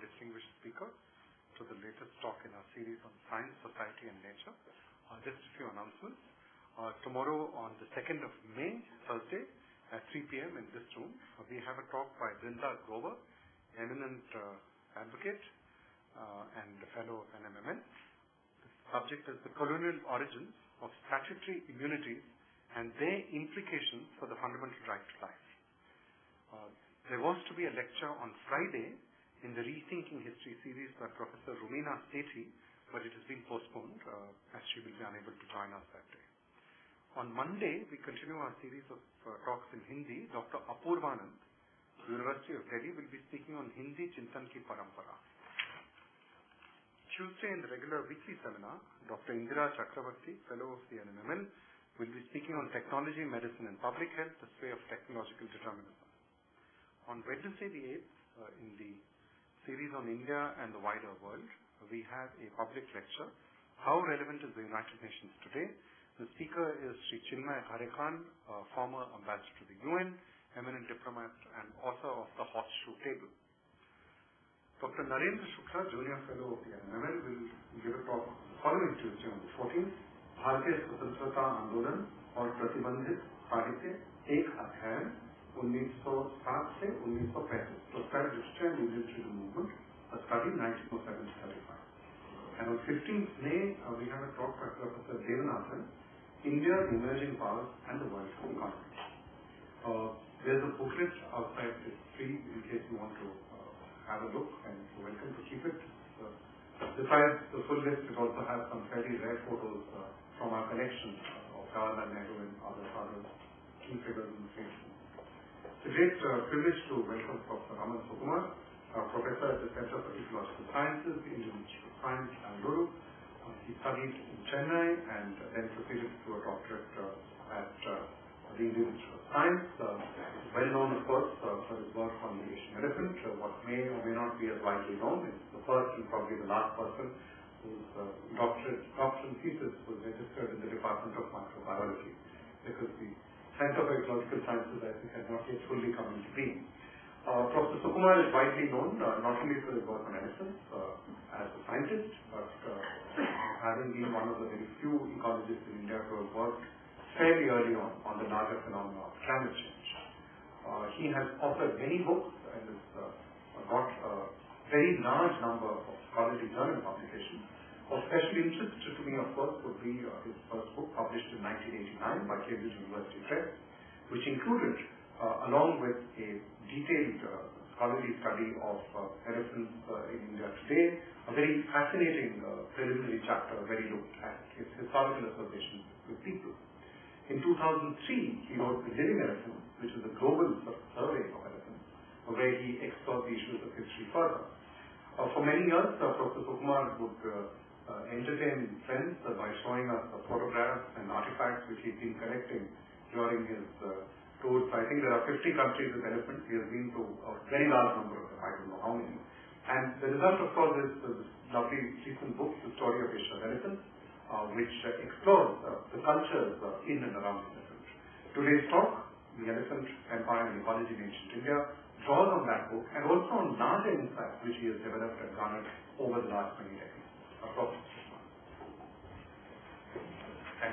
distinguished speaker to the latest talk in our series on science, society and nature. Just a few announcements. Tomorrow on the 2nd of May, Thursday, at 3 p.m. in this room, we have a talk by Brinda Grover, eminent advocate and fellow of NMMN. The subject is the colonial origins of statutory immunities and their implications for the fundamental right to life. There was to be a lecture on Friday in the Rethinking History series by Professor Rumina Sethi, but it has been postponed as she will be unable to join us that day. On Monday, we continue our series of talks in Hindi. Dr. Apurvanand, University of Delhi, will be speaking on Hindi Chintan Ki Parampara. Tuesday, in the regular weekly seminar, Dr. Indira Chakravarti, Fellow of the NMMN, will be speaking on technology, medicine and public health, the sway of technological determinism. On Wednesday the 8th, in the series on India and the wider world, we have a public lecture, How Relevant is the United Nations Today? The speaker is Sri Chinmay Harekhan, former ambassador to the UN, eminent diplomat and author of The Horseshoe Table. Dr. Narendra Shukla, Junior Fellow of the NMMN, will give a talk the following Tuesday on the 14th, Bharatiya Swatantrata Andolan और प्रतिबंधित साहित्य एक अध्ययन 1907 से 1935, Proscribed Literature and Indian Freedom Movement, a study 1907-35. And on 15th May, we have a talk by Professor Devanathan, India, the Emerging Powers and the World Economy. There's a booklet outside, it's free in case you want to have a look, and you're welcome to keep it. Besides the full list, it also has some fairly rare photos from our collection of Jawaharlal Nehru and other key figures in the field. It's a great privilege to welcome Professor Raman Sukumar, Professor at the Center for Ecological Sciences, Indian Institute of Science, Bengaluru. He studied in Chennai and then proceeded to a doctorate at the Indian Institute of Science. Well known, of course, for his work on the Asian elephant. What may or may not be as widely known is the first and probably the last person whose doctorate thesis was registered in the Department of Microbiology, because the Center for Ecological Sciences, I think, had not yet fully come into being. Professor Sukumar is widely known not only for his work on elephants as a scientist, but having been one of the very few ecologists in India who have worked fairly early on the larger phenomena of climate change. He has authored many books and has got a very large number of scholarly journal publications. Of special interest to me, of course, would be his first book, published in 1989 by Cambridge University Press, which included, along with a detailed scholarly study of elephants in India today, a very fascinating preliminary chapter where he looked at its historical associations with people. In 2003, he wrote The Living Elephant, which is a global survey of elephants, where he explored the issues of history further. For many years, Professor Sukumar would entertain friends by showing us photographs and artifacts which he'd been collecting during his tours. I think there are 50 countries with elephants. He has been to a very large number of them, I don't know how many. And the result, of course, is this lovely recent book, The Story of Asia's Elephants, which explores the cultures in and around the elephant. Today's talk, The Elephant Empire and Ecology in Ancient India, draws on that book and also on larger insights which he has developed and garnered over the last many decades. Thank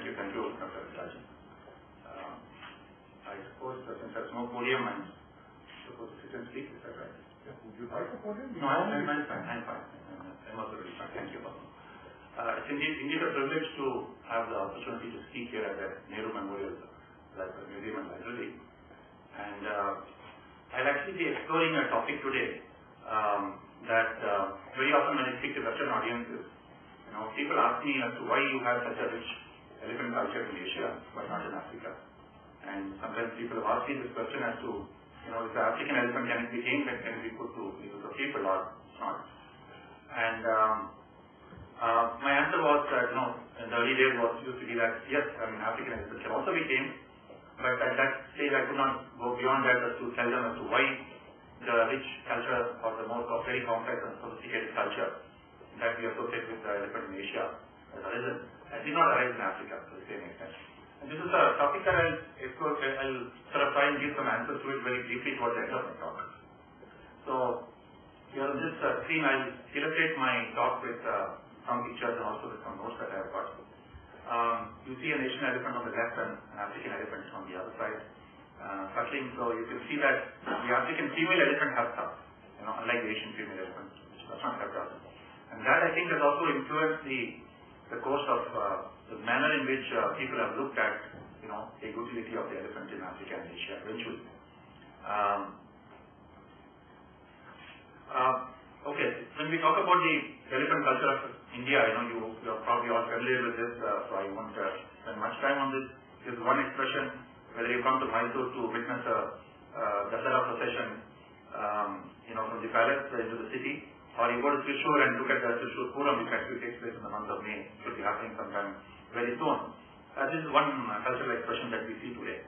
you, Dr. Rajan. I suppose since there's no podium, I'm supposed to sit and speak, is that right? Yeah, would you like a podium? No, I'm fine. I'm also really fine. Thank you, Papa. It's indeed a privilege to have the opportunity to speak here at the Nehru Memorial Museum and Library. And I'll actually be exploring a topic today that very often when I speak to Western audiences, people ask me as to why you have such a rich elephant culture in Asia, but not in Africa. And sometimes people have asked me this question as to, if the African elephant can be tamed and can be put to use of people or not. And my answer was that, in the early days used to be that, yes, African elephants can also be tamed, but at that stage I could not go beyond that as to tell them as to why the rich culture or the most very complex and sophisticated culture that we associate with the elephant in Asia as arisen did not arise in Africa to the same extent. And this is a topic that I'll explore. I'll sort of try and give some answers to it very briefly towards the end of my talk. So, Here on this screen, I will illustrate my talk with some pictures and also with some notes that I have got. You see an Asian elephant on the left and an African elephant on the other side. Suckling, so you can see that the African female elephant has tusk, unlike the Asian female elephant, which does not have tusk. And that, I think, has also influenced the course of the manner in which people have looked at, the utility of the elephant in Africa and Asia eventually. Okay, when we talk about the elephant culture of India, you're probably all familiar with this, so I won't spend much time on this. There's one expression, whether you come to Mysore to witness a Dasara procession, from the palace into the city, or you go to Trishur and look at the Trishur Puram, which actually takes place in the month of May, which will be happening sometime very soon. This is one cultural expression that we see today.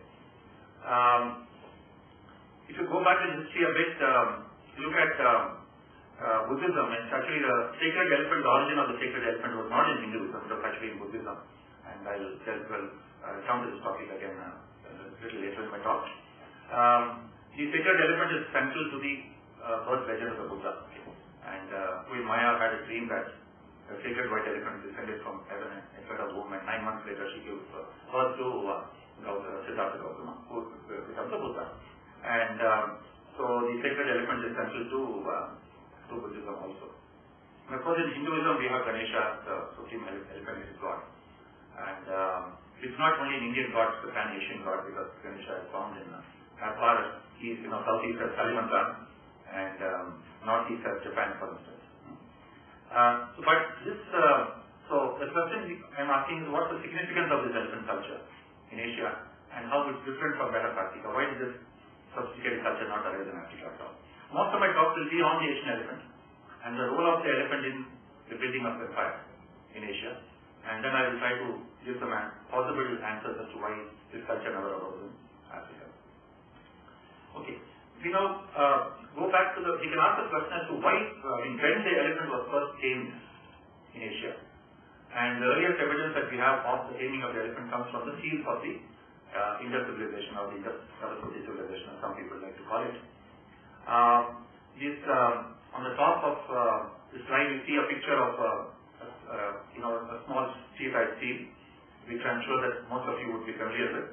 If you go back in history a bit, look at Buddhism. It's actually the sacred elephant, the origin of the sacred elephant was not in Hinduism, it was actually in Buddhism. And I'll come to this topic again a little later in my talk. The sacred elephant is central to the birth legend of the Buddha. And Queen Maya had a dream that a sacred white elephant descended from heaven and entered her womb, and 9 months later she gave birth to Siddhartha Gautama, who becomes the Buddha. And so the sacred elephant is central to Buddhism also. And of course, in Hinduism we have Ganesha, the supreme elephant is God. And it's not only an Indian god, it's a pan-Asian god, because Ganesha is found in as far as east, southeast as Kalimantan, and northeast as Japan, for instance. So the question I'm asking is, what's the significance of this elephant culture in Asia, and how it's different from that of Africa? Why did this sophisticated culture not arise in Africa at all? Most of my talk will be on the Asian elephant and the role of the elephant in the building of empire in Asia, and then I will try to give some possible answers as to why this culture never arose in Africa. Okay, we now go back to we can ask the question as to why, when the elephant was first tamed in Asia. And the earliest evidence that we have of the taming of the elephant comes from the seals of the Indus civilization, or the Indus-Saraswati civilization, as some people like to call it. On the top of this slide, you see a picture of a small tree-type seal, which I'm sure that most of you would be familiar with.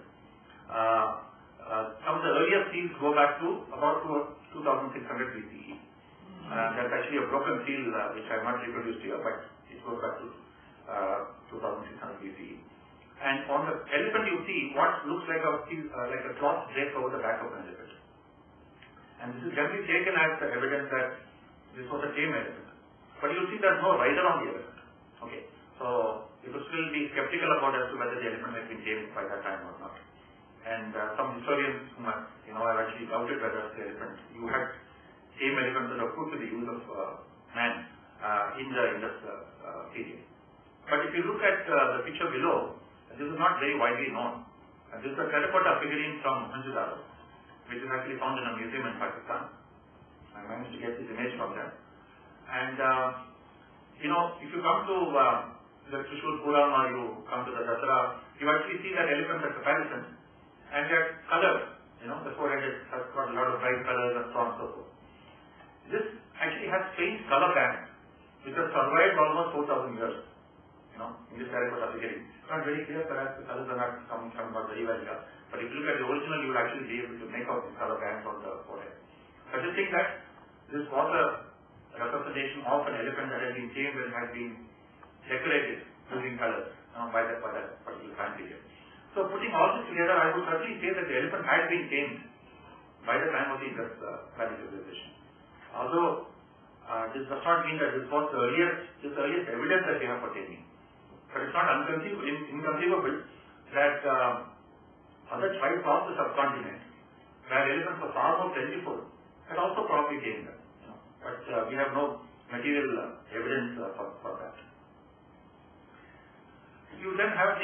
Some of the earliest seals go back to about 2600 BCE. That's actually a broken seal, which I have not reproduced here, but it goes back to 2600 BCE. And on the elephant, you see what looks like a cloth drape over the back of an elephant. And this is generally taken as the evidence that this was a tame elephant. But you see there's no rider on the elephant. Okay, so you could still be skeptical about as to whether the elephant had been tamed by that time or not. And some historians whom have actually doubted whether the elephant, you had tame elephants that were put to the use of man in the Indus period. But if you look at the picture below, this is not very widely known. This is a terracotta figurine from Mohenjo-daro, which is actually found in a museum in Pakistan. I managed to get this image from them. And if you come to the Trishur Puram, or you come to the Dasara, you actually see that elephants are caparisons, and they are colored. The forehead has got a lot of bright colors and so on and so forth. This actually has strange color bands, which have survived almost 4,000 years. In this terracotta figurine. It's not very clear, perhaps the colors are not coming out very well here. But if you look at the original, you will actually be able to make out the color bands on the forehead. Suggesting that this was a representation of an elephant that had been tamed and had been decorated using colors by that particular time period. So putting all this together, I would certainly say that the elephant had been tamed by the time of the Indus Valley civilization. Although this does not mean that this was the earliest evidence that we have for taming. But it's not inconceivable that other tribes of the subcontinent, where elephants were far more plentiful, had also probably tamed them. But we have no material evidence for that. You then have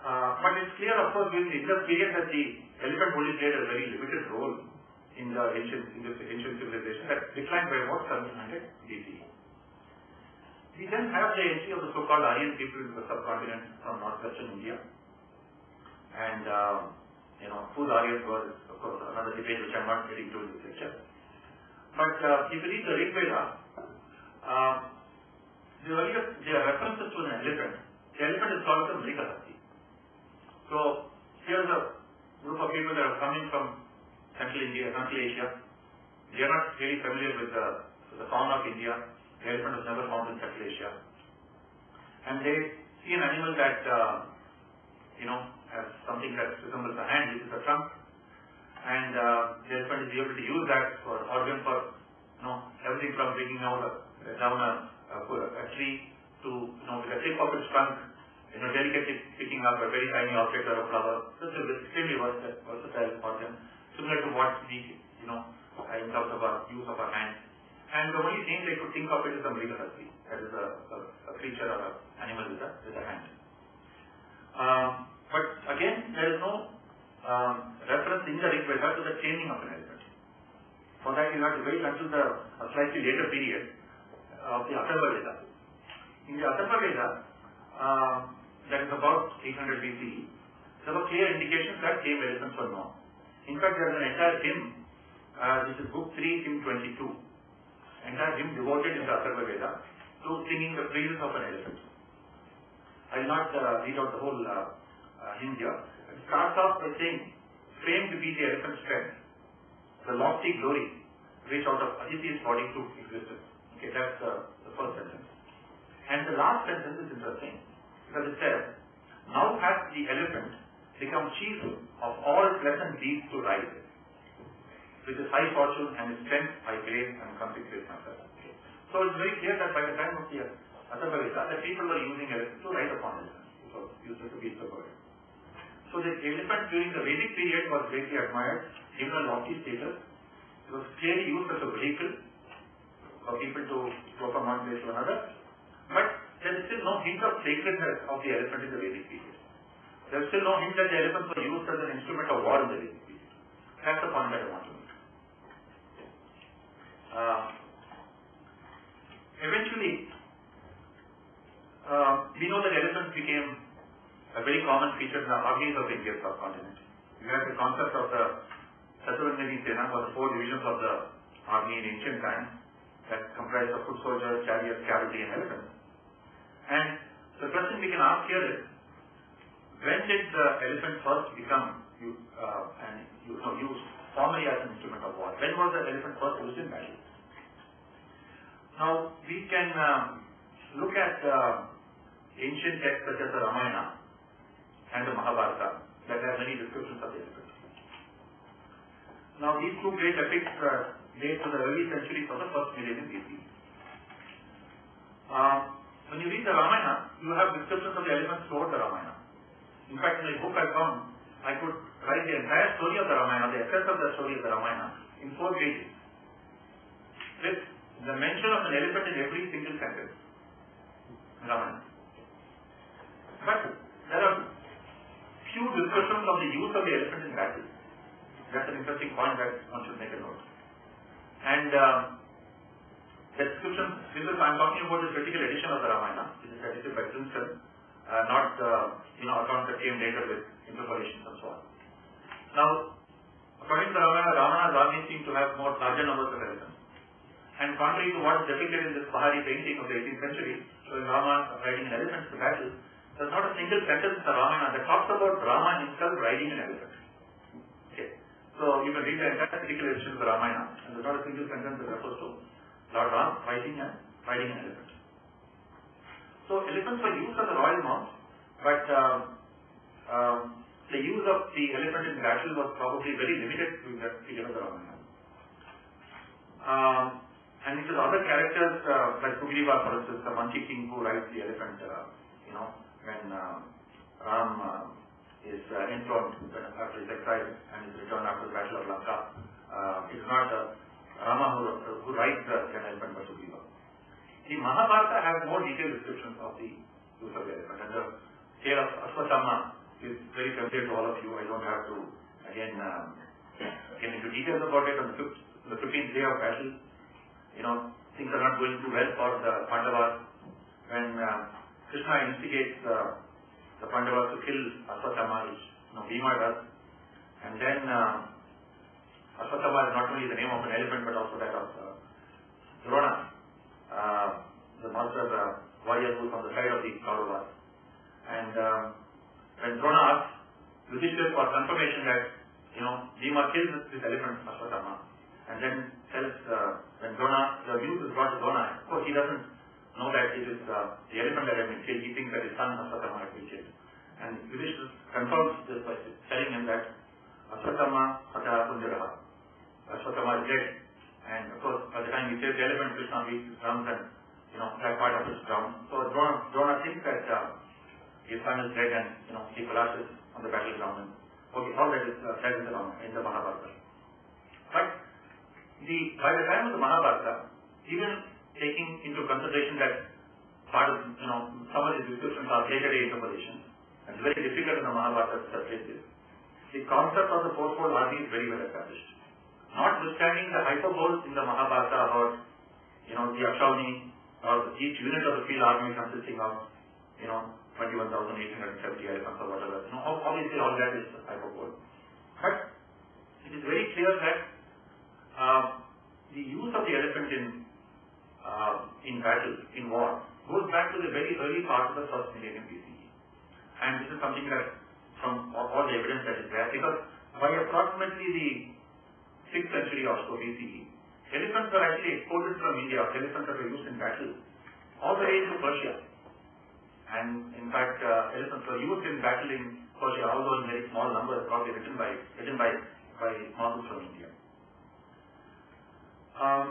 but it's clear, of course, during the Indus period that the elephant only played a very limited role in the ancient civilization that declined by about 700 BCE. We then have the entry of the so-called Aryan people in the subcontinent from northwestern India. And, who the Aryans were is, of course, another debate which I'm not getting into in this lecture. But if you read the Rig Veda, there are references to an elephant. The elephant is called the Mrigasakti. So here's a group of people that are coming from Central Asia. They are not really familiar with the fauna of India. The elephant was never found in Central Asia. And they see an animal that, has something that resembles a hand, which is a trunk. And the elephant is able to use that for organ for, everything from bringing down a tree to, with the tip of its trunk, delicately picking up a very tiny object or a flower. This is extremely versatile organ, similar to what we, in terms of our use of our hand. And the only thing they could think of it is a Mrigasakti, that is a creature or an animal with a hand. But again, there is no reference in the Rig Veda to the chaining of an elephant. For that, you have to wait until a slightly later period of the Atharva Veda. In the Atharva Veda, that is about 800 BCE, there were clear indications that tame elephants were known. In fact, there is an entire hymn, which is Book 3, Hymn 22. Entire hymn devoted in the Atharva Veda to singing the praises of an elephant. I will not read out the whole hymn here. It starts off by saying, "Famed to be the elephant's strength, the lofty glory which out of Aditi's body took existence." Okay, that's the first sentence. And the last sentence is interesting because it says, "Now hath the elephant become chief of all pleasant deeds to ride. With his high fortune and his strength I praise and consecrate myself." Okay. So it's very clear that by the time of the Atharva Veda, the people were using elephants to ride upon elephants. It was used to be the burden. So the elephant during the Vedic period was greatly admired, given a lofty status. It was clearly used as a vehicle for people to go from one place to another. But there is still no hint of sacredness of the elephant in the Vedic period. There is still no hint that the elephants were used as an instrument of war in the Vedic period. That's the point that I want to make. Eventually, we know that elephants became a very common feature in the armies of the Indian subcontinent. You have the concept of the Chaturangani Sena was 4 divisions of the army in ancient times that comprised of foot soldiers, chariots, cavalry, and elephants. And the question we can ask here is, when did the elephant first become used formally as an instrument of war? When was the elephant first used in battle? Now, we can look at ancient texts such as the Ramayana and the Mahabharata that have many descriptions of the elephant. Now, these two great epics date to the early centuries of the first millennium BC. When you read the Ramayana, you have descriptions of the elephants throughout the Ramayana. In fact, in the book I found, I could write the entire story of the Ramayana, the essence of the story of the Ramayana, in 4 pages. With the mention of an elephant in every single sentence in Ramayana. But there are few discussions of the use of the elephant in battle. That's an interesting point that one should make a note. And the description, I'm talking about this critical edition of the Ramayana, which is edited by Princeton, not accounts that came later with interpolations and so on. Now, according to the Ramayana, Ravana's army seemed to have larger numbers of elephants. And contrary to what is depicted in this Bahari painting of the 18th century, showing Rama riding an elephant to battle, there's not a single sentence in the Ramayana that talks about Rama himself riding an elephant. Okay. So you can read the entire critical edition of the Ramayana, and there's not a single sentence that refers to Lord Ram riding an elephant. So elephants were used as a royal mount, but the use of the elephant in battle was probably very limited during that period of the Ramayana. And it is other characters like Sugriva, for instance, the monkey king who rides the elephant, when Ram is enthroned after his exile and his return after the battle of Lanka. It is not Rama who rides the elephant, but Sugriva. The Mahabharata has more detailed descriptions of the use of the elephant. And the tale of Ashwatthama is very familiar to all of you. I don't have to again get into details about it. On the 15th day of battle, things are not going too well for the Pandavas. When Krishna instigates the Pandavas to kill Ashwatthama, which Bhima does, and then Ashwatthama is not only the name of an elephant but also that of Drona, the master warrior who is on the side of the Kauravas. And when Drona asked Yudhishthira for confirmation that, Bhima killed this elephant, Ashwatthama, and then tells, when Drona, the news is brought to Drona, of course he doesn't know that it is the elephant that has been killed. He thinks that his son Ashwatthama has been killed. And Yudhishthira confirms this by telling him that Ashwatthama Hata Kunjaraha. Ashwatthama is dead. And of course, by the time he says the elephant, Krishna beats his drums and, that part of his drum. So Drona thinks that his son is dead and, he collapses on the battleground. And, okay, all that is in the Mahabharata. But by the time of the Mahabharata, even taking into consideration that part of, some of these descriptions are later day interpolations, and it's very difficult in the Mahabharata to separate this. The concept of the fourfold army is very well established. Notwithstanding the hyperbole in the Mahabharata about, the Akshauhini, or each unit of the field army consisting of, 21,870 elephants or whatever. Obviously all that is hyperbole. But it is very clear that the use of the elephant in battle, in war, goes back to the very early part of the first millennium BCE. And this is something that, from all the evidence that is there, because by approximately the 6th century or so BCE, elephants were actually exported from India, elephants that were used in battle, all the way to Persia. And in fact, elephants were used in battle in Persia, although in very small numbers, probably written by models from India. I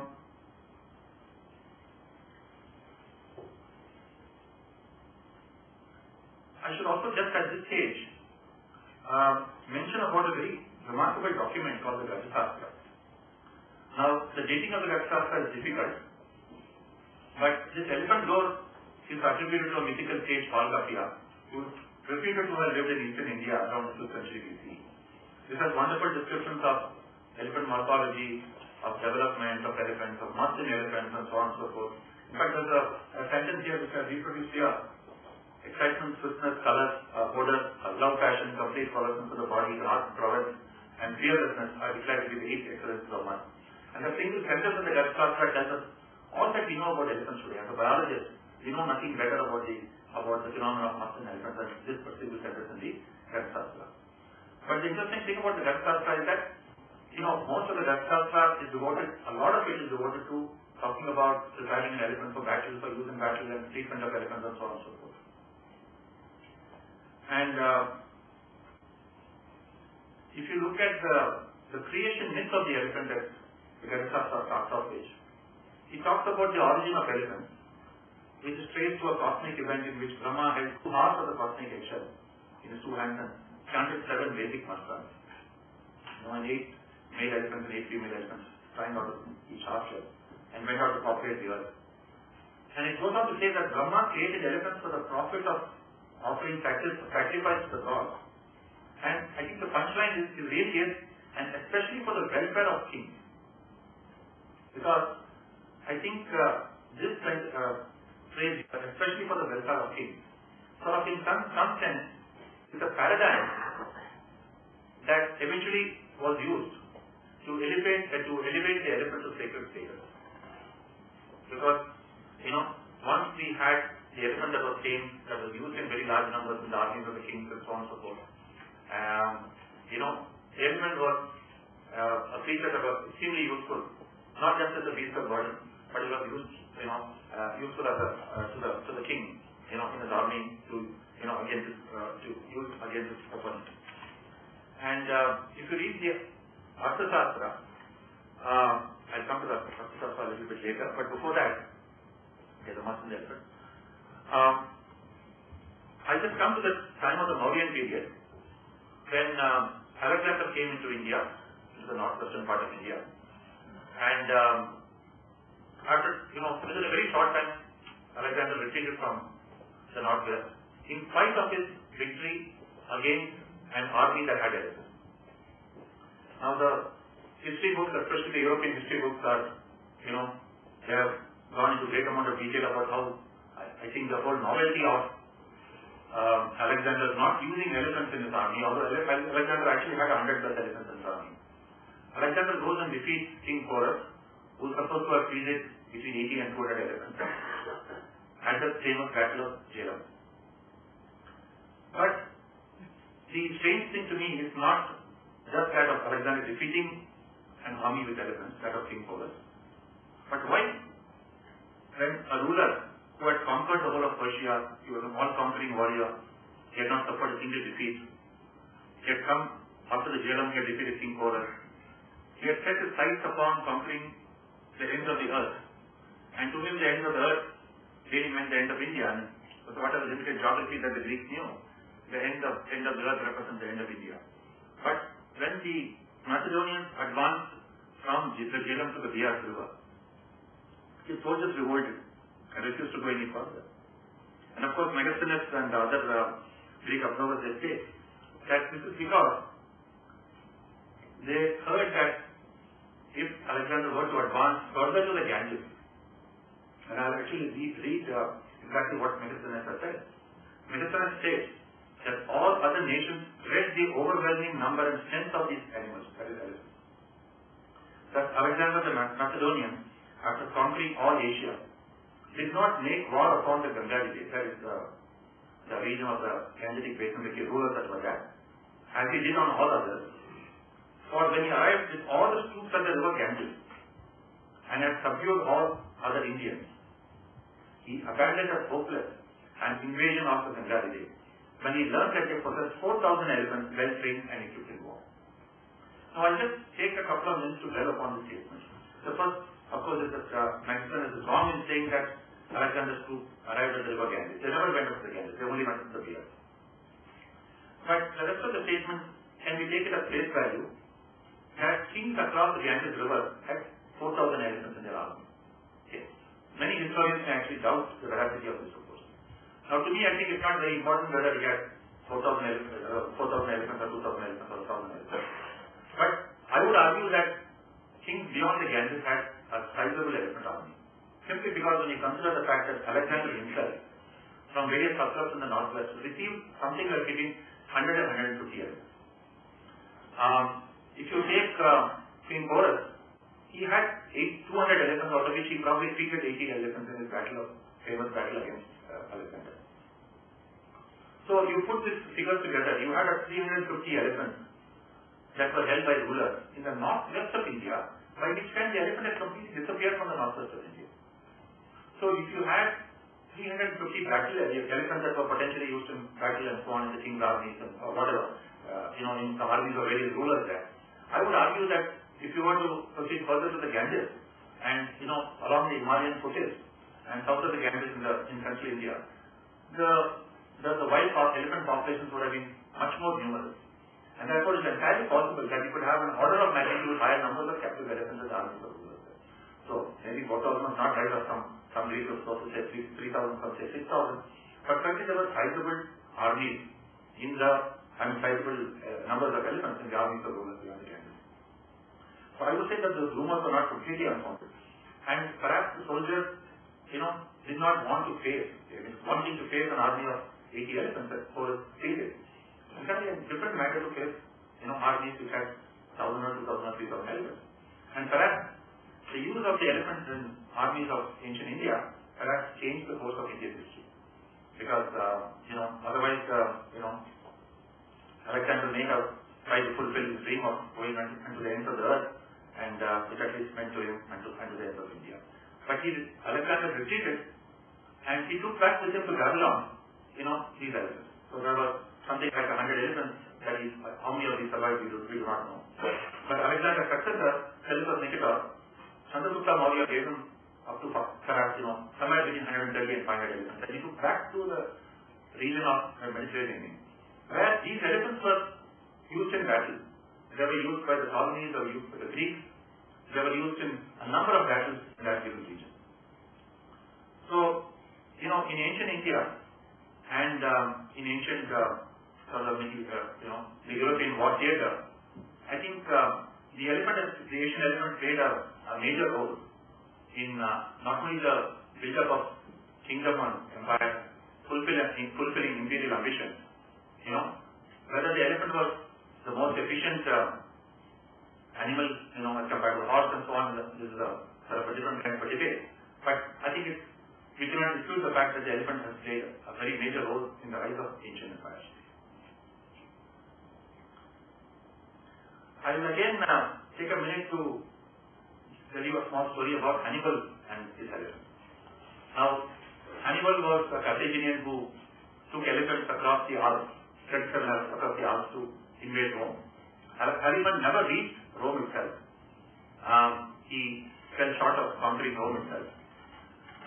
should also just at this stage mention about a very remarkable document called the Gajasastra. Now, the dating of the Gajasastra is difficult, but this elephant lore is attributed to a mythical sage called Kapila, who is reputed to have lived in eastern India around the 5th century BCE. This has wonderful descriptions of elephant morphology, of development of elephants, of muscle elephants, and so on and so forth. In fact, there's a sentence here which I reproduced here. Excitement, swiftness, color, odor, love, passion, complete fluorescence of the body, wrath, prowess, and fearlessness are declared to be the 8 excellences of man. And the single sentence in the Gajasastra tells us all that we know about elephants today. As a biologist, we know nothing better about the phenomenon of muscle in elephants than this particular sentence in the Gajasastra. But the interesting thing about the Gajasastra is that, most of the Gajasastra is devoted, a lot of it is devoted to talking about preparing an elephant for battle, for use in battle, and treatment of elephants, and so on and so forth. And if you look at the creation myth of the elephant that the Gajasastra starts off with, he talks about the origin of elephants, which is traced to a cosmic event in which Brahma held 2 halves of the cosmic eggshell in his 2 hands and chanted 7 basic mantras. 8 male elephants and 8 female elephants flying out of each half shell and went out to populate the earth. And it goes on to say that Brahma created elephants for the profit of offering sacrifice to the gods. And I think the punchline is really is, and especially for the welfare of kings. Because I think this phrase, especially for the welfare of kings, sort of in some sense is a paradigm that eventually was used to elevate the elephant to sacred status. Because, once we had the elephant that was tamed, that was used in very large numbers in the armies of the kings and so on and so forth, the elephant was a creature that was extremely useful, not just as a beast of burden, but it was used, useful as to the king, in his army to use against his opponent. And if you read the Arthashastra, I'll come to the Arthashastra a little bit later, but before that, there's a muscle elephant. I'll just come to the time of the Mauryan period, when Alexander came into India, into the northwestern part of India, and after, within a very short time, Alexander retreated from the northwest, in spite of his victory against an army that had elephants. Now the history books, especially the European history books, are, they have gone into great amount of detail about how, I think the whole novelty of Alexander not using elephants in his army, although Alexander actually had 100+ elephants in his army. Alexander goes and defeats King Porus, who is supposed to have fielded between 80 and 200 elephants at the famous Battle of Jhelum. But the strange thing to me is not just that of Alexander defeating an army with elephants, that of King Porus, but why, when a ruler who had conquered the whole of Persia, he was an all-conquering warrior, he had not suffered a single defeat, he had come after the Jhelum, he had defeated King Porus, he had set his sights upon conquering the ends of the earth, and to him the ends of the earth really meant the end of India, and whatever limited geography that the Greeks knew, the end of the earth represents the end of India. But when the Macedonians advanced from the Jhelum to the Bias river, his soldiers revolted and refused to go any further. And of course, Megasthenes and the other Greek observers, they say that this is because they heard that if Alexander were to advance further to the Ganges, and I'll actually read exactly what Megasthenes has said. Megasthenes states that all other nations read the overwhelming number and strength of these animals, that is elephants. Thus, Alexander the Macedonian, after conquering all Asia, did not make war upon the Bengaluru, that is the region of the Gangetic Basin, which he ruled that was that, as he did on all others. For when he arrived with all the troops at the river Ganges and had subdued all other Indians, he abandoned as hopeless an invasion of the Bengaluru when he learned that they possessed 4,000 elephants well trained and equipped in war. Now I'll just take a couple of minutes to dwell upon this statement. The first, of course, is that Megasthenes is wrong in saying that Alexander's troops arrived at the river Ganges. They never went up to the Ganges, they only went up to the Bias. But the rest of the statement can be taken at face value that kings across the Ganges river had 4,000 elephants in their army. Okay. Many historians may actually doubt the veracity of this report. Now to me, I think it's not very important whether he had 4,000 elephants or 2,000 elephants or 1,000 elephants. But I would argue that kings beyond the Ganges had a sizable elephant army. Simply because when you consider the fact that Alexander himself, from various subclubs in the northwest, received something like between 100 and 150 elephants. If you take King Porus, he had 200 elephants, out of which he probably defeated 80 elephants in his famous battle against Alexander. So you put these figures together, you had 350 elephants that were held by rulers in the northwest of India, by which time the elephant had completely disappeared from the northwest of India. So if you had 350 battle elephants that were potentially used in battle and so on in the king's armies and or whatever, in some armies of various rulers there, I would argue that if you were to proceed further to the Ganges and along the Himalayan foothills and south of the Ganges in central India, the wild elephant populations would have been much more numerous. And therefore, it's entirely possible that you could have an order of magnitude higher numbers of captive elephants as armies of rulers. So maybe 4,000 was not right, or some Greek sources say 3,000, some say 6,000. But certainly there were sizable armies sizable numbers of elephants in the armies of rulers beyond the Ganges. So I would say that those rumors were not completely unfounded. And perhaps the soldiers, did not want to face, wanting to face an army of 80 elephants that Porus defeated. It's certainly a different matter to face, armies which had 1,000 or 2,000 or 3,000 elephants. And perhaps the use of the elephants in armies of ancient India perhaps changed the course of Indian history. Because, otherwise, Alexander may have tried to fulfill his dream of going unto the ends of the earth, and which at least meant to him unto the ends of India. But Alexander retreated, and he took back with him to Babylon, these elephants. So there was something like 100 elephants, that is, how many of these survived, we do not know. But Alexander's successor, Seleucus Nicator, Chandragupta Maurya gave him up to perhaps, somewhere between 130 and 500 elephants. And he took back to the region of the Mediterranean, where these elephants were used in battle. They were used by the Ptolemies, they were used by the Greeks, they were used in a number of battles in that given region. So, in ancient India and in ancient the European war theatre, I think the Asian elephant played a major role in not only the build-up of kingdom and empire, fulfilling imperial ambitions, whether the elephant was the most efficient animal, as compared to the horse and so on. This is a sort of a different kind of a debate. But I think we cannot dispute the fact that the elephant has played a very major role in the rise of ancient empires. I will again take a minute to tell you a small story about Hannibal and his elephant. Now, Hannibal was a Carthaginian who took elephants across the Alps, across the Alps to invade Rome. Hannibal never reached Rome itself. He fell short of conquering Rome itself.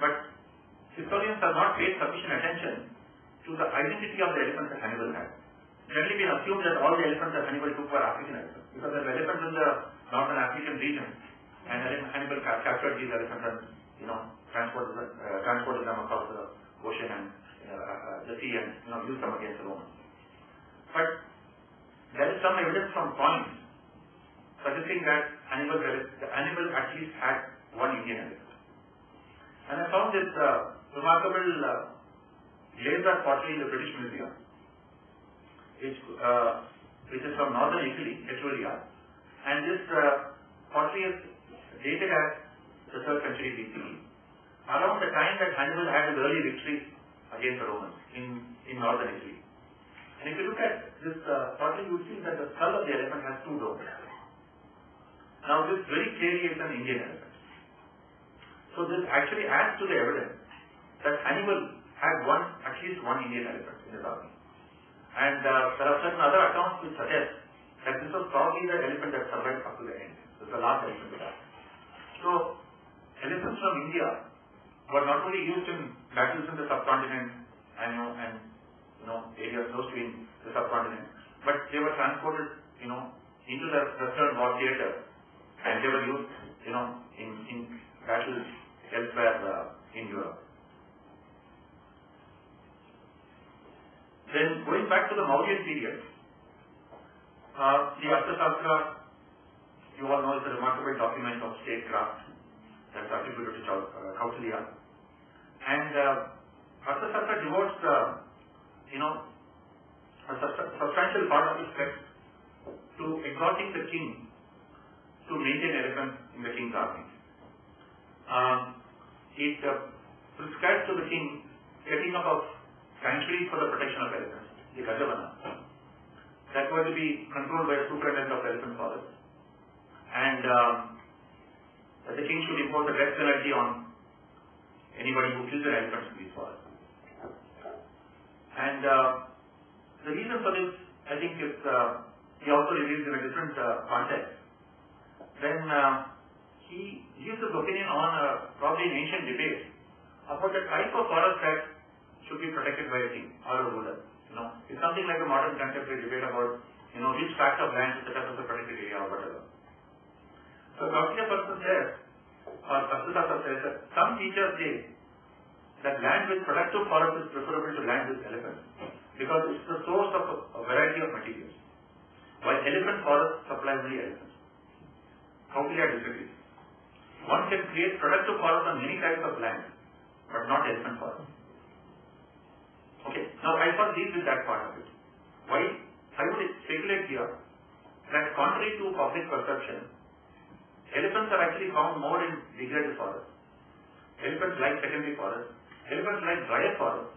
But historians have not paid sufficient attention to the identity of the elephants that Hannibal had. Generally been assumed that all the elephants that Hannibal took were African elephants, because there were elephants in the northern African region, and Hannibal captured these elephants and transported them across the ocean and the sea and used them against the Romans. But there is some evidence from coins suggesting that Hannibal at least had one Indian elephant. And I found this remarkable laser pottery in the British Museum, which is from northern Italy, Etruria, and this pottery is dated as the 3rd century BCE, around the time that Hannibal had his early victories against the Romans in northern Italy. And if you look at this pottery, you will see that the skull of the elephant has 2 domes. Now this very clearly is an Indian elephant. So this actually adds to the evidence that Hannibal had at least one Indian elephant in his army. And there are certain other accounts which suggest that this was probably the elephant that survived up to the end. This is the last elephant to die. So elephants from India were not only used in battles in the subcontinent and areas close to the subcontinent, but they were transported into the Western war theatre, and they were used in battles elsewhere in Europe. Then going back to the Mauryan period, the Arthashastra, you all know, is a remarkable document of statecraft that's attributed to Kautilya. And Arthashastra devotes a substantial part of its text to exhorting the king to maintain elephants in the king's army. It prescribes to the king setting up of sanctuaries for the protection of elephants, the Gajavana, that were to be controlled by a superintendent of elephant forests, and that the king should impose a death penalty on anybody who kills an elephant in these forests. And the reason for this, I think, is he also reveals in a different context. Then he gives his opinion on probably an ancient debate about the type of forest that should be protected by a king or a ruler. It's something like a modern contemporary debate about which tract of land to set up as a protected area or whatever. So Kautilya person says, or Arthashastra says, that some teachers say that land with productive forest is preferable to land with elephants because it's the source of a variety of materials, while elephant forests supply only elephants. Kautilya disagrees. One can create productive forests on many types of land, but not elephant forests. Okay, now I first deal with that part of it. Why? I would speculate here that contrary to public perception, elephants are actually found more in degraded forests. Elephants like secondary forests. Elephants like drier forests.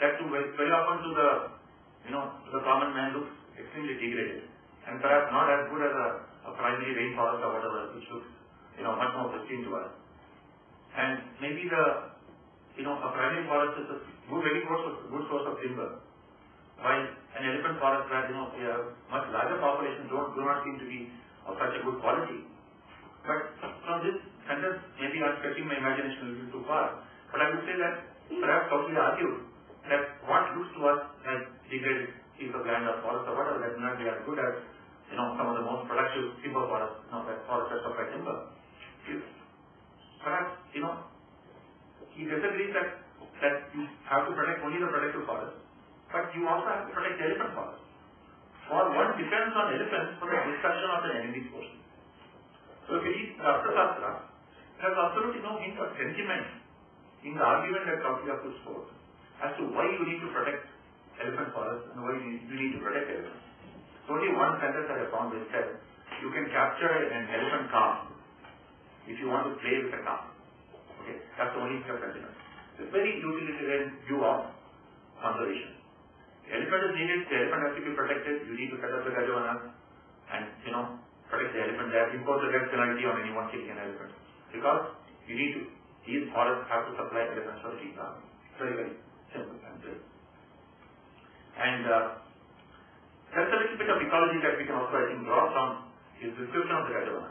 That too very often to the common man looks extremely degraded, and perhaps not as good as a primary rainforest or whatever, which looks much more pristine to us. And maybe a primary forest is a very good source of timber, while an elephant forest where we have much larger population do not seem to be of such a good quality. But from this sentence, maybe I'm stretching my imagination a little too far, but I would say that perhaps Kautilya argued that what looks to us like degraded piece of land or forest or whatever that may not be as good as some of the most productive timber forests, that forest that supply timber. Perhaps he disagrees that you have to protect only the productive forest, but you also have to protect the elephant forest. For one depends on elephants for the destruction of an enemy's force. So if you read Arthashastra, there is absolutely no hint of sentiment in the argument that Kautilya puts forth as to why you need to protect elephant forests and why you need to protect elephants. So only one sentence that I found which said you can capture an elephant calf if you want to play with a calf. Okay, that's the only step sentiment. It's a very utilitarian view of conservation. The elephant is needed, the elephant has to be protected, you need to set up the Gajavanas and, protect the elephant there, impose the death penalty on anyone killing an elephant. Because you need to, these forests have to supply elephants for the king army. Very, very simple and clear. And there's a little bit of ecology that we can also, I think, draw from his description of the Gajavana.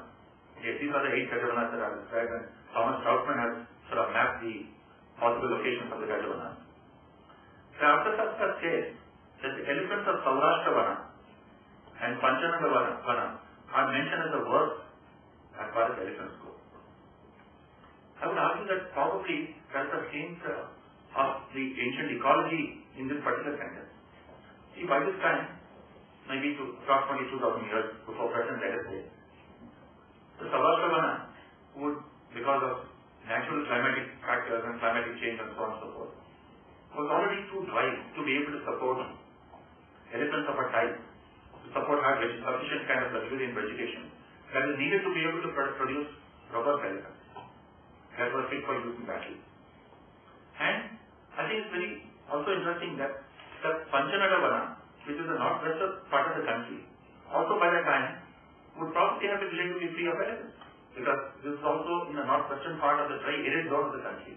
Okay, these are the 8 Gajavanas that are described, and Thomas Troutman has sort of mapped the possible locations of the Gajavana. The Arthashastra says that the elephants of Saurashtra Vana and Panchanaga Vana are mentioned as the worst as far as elephants go. I would argue that probably that's the hint of the ancient ecology in this particular sentence. See, by this time, maybe to approximately 2,000 years before present, let us say, the Saurashtra Vana would, because of natural climatic factors and climatic change and so on and so forth, was already too dry to be able to support elephants of a type, to support sufficient kind of luxuriant vegetation that is needed to be able to produce robust elephants that were fit for use in battle. And I think it's very also interesting that the Panchanaga Vana, which is the northwestern part of the country, also by that time would probably have been relatively free of elephants, because this is also in the northwestern part of the dry arid zone of the country,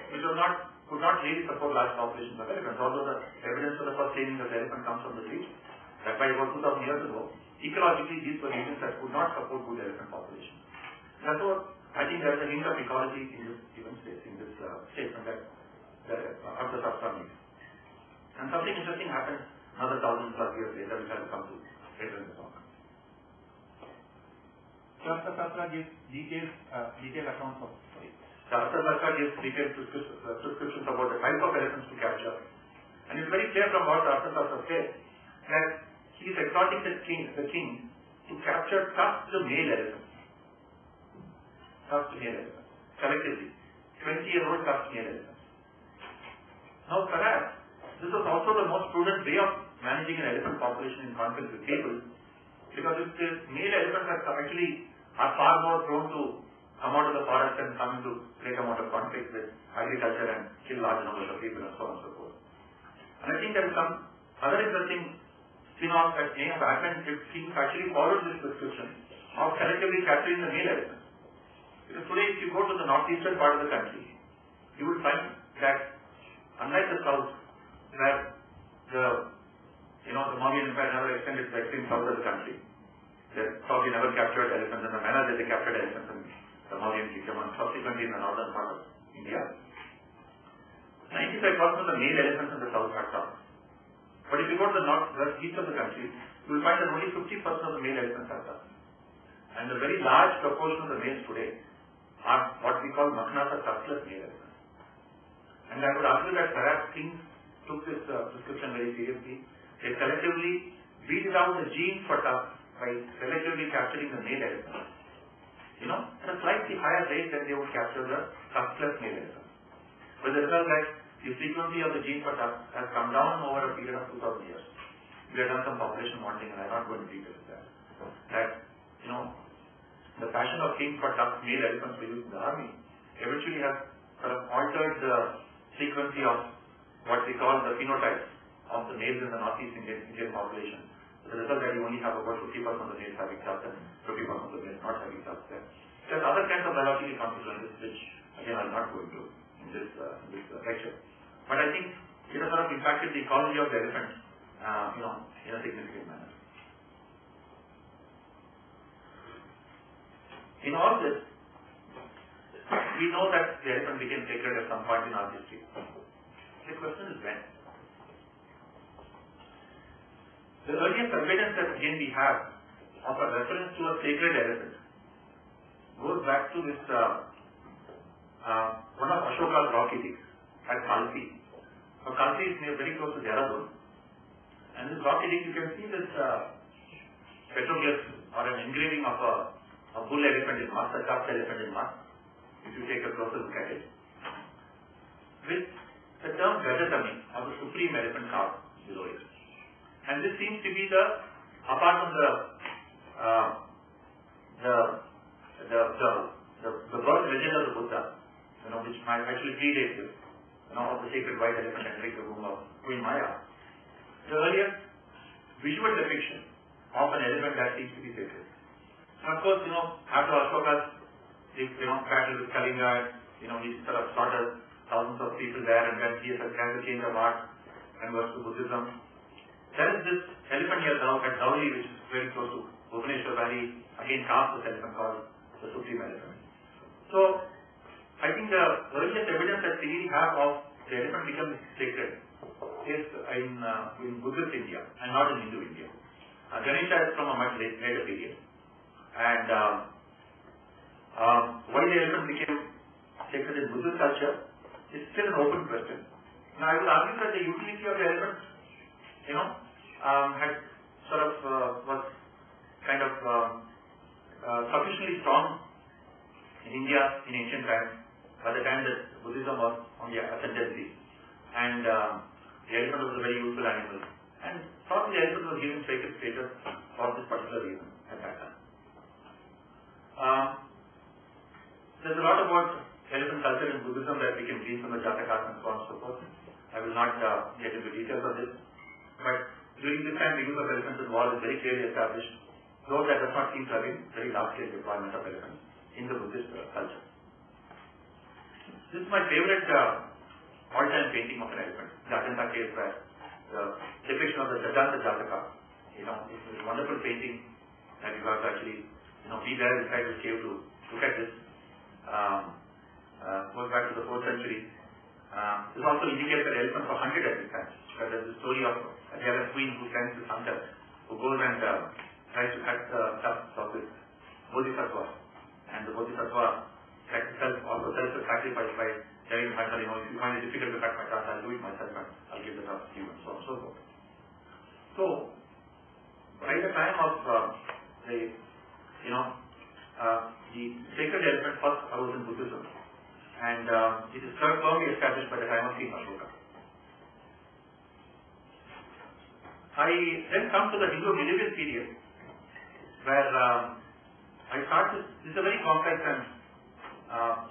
which could not really support large populations of elephants, although the evidence for the first naming of the elephant comes from the region. That by about 2,000 years ago, ecologically these were regions that could not support good elephant populations. Therefore, I think there is a hint of ecology in this given space, in this statement that Arthashastra makes. And something interesting happened another 1,000+ years later, which I will come to later in the talk. Arthashastra gives detailed accounts of the Arthashastra gives detailed prescriptions about the type of elephants to capture. And it's very clear from what the Arthashastra says that he is exhorting the king to capture tusked male elephants. Tusked male elephants. Collectively. 20-year-old tusked male elephants. Now perhaps this was also the most prudent way of managing an elephant population in conflict with people, because if the male elephants are far more prone to come out of the forest and come into great amount of conflict with agriculture and kill large numbers of people and so on and so forth. And I think there is some other interesting spin-off that may have happened if kings actually followed this prescription of selectively capturing the male elephants. Because today if you go to the northeastern part of the country, you will find that unlike the south, where the Mauryan Empire never extended to the extreme south of the country, they probably never captured elephants in the manner that they captured elephants in the Mauryan kingdom and subsequently in the northern part of India. 95% of the male elephants in the south are tusked. But if you go to the east of the country, you will find that only 50% of the male elephants are tusked. And a very large proportion of the males today are what we call Maknasa tuskless male elephants. And I would argue that perhaps kings took this prescription very seriously. They selectively weeded out the genes for tusk by selectively capturing the male elephants. At a slightly higher rate than they would capture the tuskless male elephants. With the result that the frequency of the gene for tusk has come down over a period of 2,000 years. We have done some population modeling, and I am not going to detail that. The passion of kings for tusk male elephants for use in the army eventually has sort of altered the frequency of what we call the phenotype of the males in the northeast Indian population. The result that you only have about 50% of the males having tusk and 50% of the males not having tusk there. There are other kinds of biological consequences which again I will not go into in this lecture. But I think it has sort of impacted the ecology of the elephant in a significant manner. In all this, we know that the elephant became sacred at some point in our history. The question is when? The earliest evidence that again we have of a reference to a sacred elephant goes back to this one of Ashoka's rock edicts at Kalsi. Now Kalsi is very close to Dehradun, and this rock edict, you can see this petroglyph or an engraving of a bull elephant in musk, a tusked elephant in musk, if you take a closer look at it, with the term Gajatami or the supreme elephant carved below it. And this seems to be apart from the actually predates this, of the sacred white elephant entering the womb of Queen Maya. The earliest visual depiction of an elephant that seems to be sacred. And of course, after Ashoka's battle with Kalinga, he sort of slaughtered thousands of people there, and then he has had to change of heart and convert to Buddhism. There is this elephant here now at Dhauli, which is very close to Bhubaneswar Valley, again carved this elephant called the Supreme Elephant. So, I think the earliest evidence that we have of the elephant becoming sacred is in Buddhist India and not in Hindu India. Ganesha is from a much later period. And why the elephant became sacred in Buddhist culture is still an open question. Now, I would argue that the utility of the elephant, had sort of was kind of sufficiently strong in India in ancient times by the time that Buddhism was on the ascendancy. And the elephant was a very useful animal. And probably the elephant was given sacred status for this particular reason at that time. There's a lot about elephant culture in Buddhism that we can glean from the Jatakas and so on and so forth. I will not get into details of this. But during this time, the use of elephants in war is very clearly established, though that does not seem to have been very large-scale deployment of elephants in the Buddhist culture. This is my favorite all-time painting of an elephant, the Ajanta cave, where the depiction of the Jajanta Jataka. It's a wonderful painting that you have to actually, be there inside this cave to look at this. Goes back to the 4th century. This also indicates that elephants were hunted at this time. There's the story of a jealous queen who sends this hunter, who goes and tries to cut the tusks of this bodhisattva. And the bodhisattva also self-sacrifice by telling the hunter, if you find it difficult to cut my tusk, I'll do it myself and I'll give the tusk to you, and so on and so forth. So, by the time of the sacred elephant first arose in Buddhism, and it is firmly established by the time of King Ashoka. I then come to the Hindu-medieval period, where I start this. This is a very complex and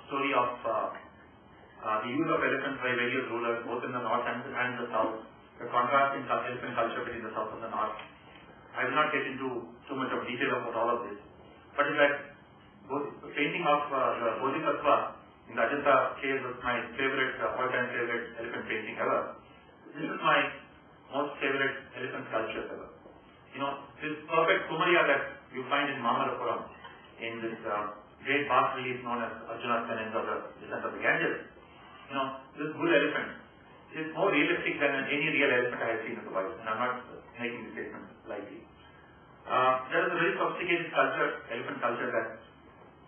story of the use of elephants by various rulers, both in the north and the south. The contrast in elephant culture between the south and the north. I will not get into too much of detail about all of this, but in fact, the painting of the Bodhisattva in the Ajanta cave was my favorite, all-time favorite elephant painting ever. This is my most favorite elephant sculpture ever. This perfect Kumarya that you find in Mamalapuram, in this great bas relief known as Arjuna's Penance or the Descent of the Ganges. This good elephant is more realistic than any real elephant I have seen in the wild, and I'm not making the statement lightly. There is a very sophisticated culture, elephant culture, that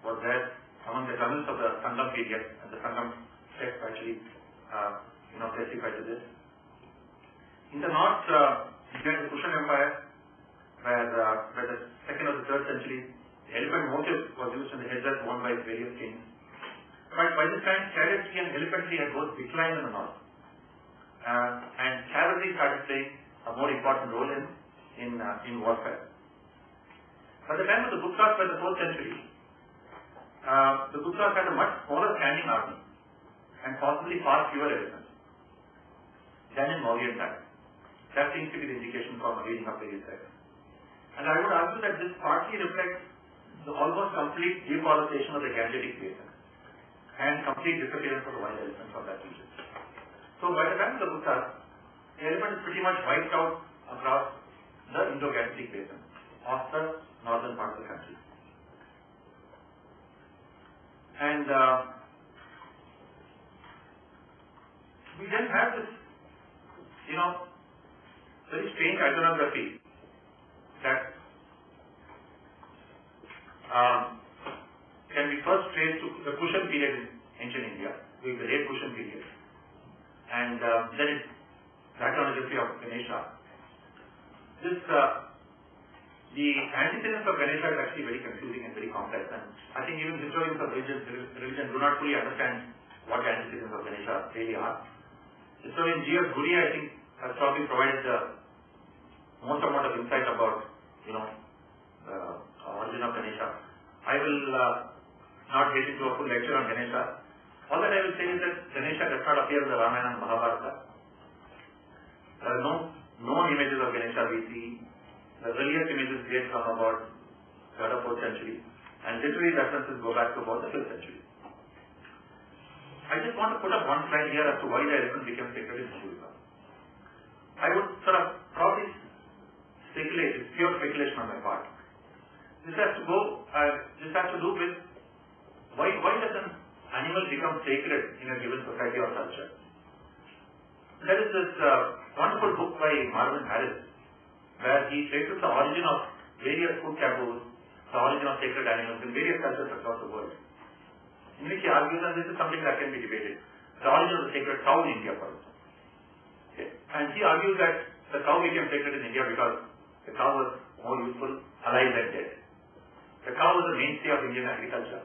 was there among the Tamils of the Sangam period, and the Sangam text actually testify to this. In the north, you had the Kushan Empire, where the 2nd or the 3rd century, the elephant motif was used in the headdress worn by various kings. But by this time, chariotry and elephantry had both declined in the north. And cavalry started playing a more important role in warfare. By the time of the Guptas, by the 4th century, the Guptas had a much smaller standing army and possibly far fewer elephants than in Mauryan time. That seems to be the indication from reading of various texts. And I would argue that this partly reflects the almost complete deforestation of the Gangetic basin and complete disappearance of the wild elephants from that region. So by the time of the Guptas, the elephant is pretty much wiped out across the Indo-Gangetic basin of the northern part of the country. And we then have this, very strange iconography that can be first traced to the Kushan period in ancient India, during the late Kushan period, and then it's the iconography of Ganesha. The antecedents of Ganesha is actually very confusing and very complex, and I think even historians of religion do not fully understand what the antecedents of Ganesha really are. Historian G.S. Guri, I think, has probably provided the most amount of insight about, the origin of Ganesha. I will not get into a full lecture on Ganesha, All that I will say is that Ganesha does not appear in the Ramayana and Mahabharata. There are no known images of Ganesha we see. The earliest images date from about 3rd or 4th century, and literary references go back to about the 5th century. I just want to put up one slide here as to why the elephant became sacred in Hinduism. I would sort of probably speculate, it's pure speculation on my part. This has to do with why does an animal become sacred in a given society or culture. There is this wonderful book by Marvin Harris, where he traces the origin of various food taboos, the origin of sacred animals in various cultures across the world. In which he argues, and this is something that can be debated, the origin of the sacred cow in India, for instance. Okay. And he argues that the cow became sacred in India because the cow was more useful alive than dead. The cow was the mainstay of Indian agriculture.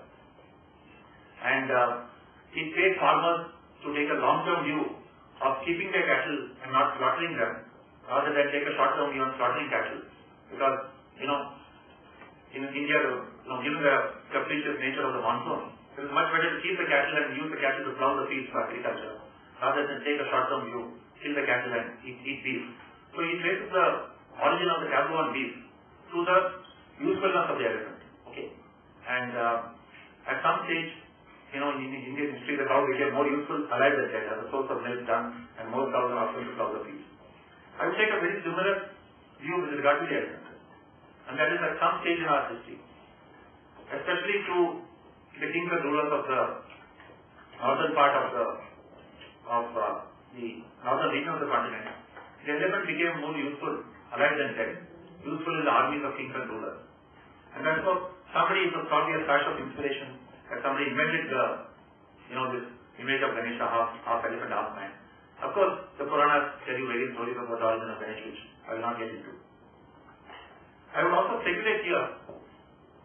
And he paid farmers to take a long-term view of keeping their cattle and not slaughtering them, rather than take a short-term view on slaughtering cattle. Because, in India, given the capricious nature of the monsoon, it is much better to keep the cattle and use the cattle to plough the fields for agriculture, rather than take a short-term view, kill the cattle and eat beef. So he traces the origin of the taboo on beef to the usefulness of the elephant. Okay. And at some stage, in Indian history, the cow became more useful alive than dead as a source of milk done, and more cows are often to plough the fields. I would take a very similar view with regard to the elephant. And that is at some stage in our history, especially to the kings and rulers of the northern part of the northern region of the continent, the elephant became more useful alive than dead, useful in the armies of kings and rulers. And therefore, it was probably a flash of inspiration that somebody invented this image of Ganesha, half elephant, half man. Of course, the Puranas tell you various stories about the origin of Ganesha, which I will not get into. I would also speculate here,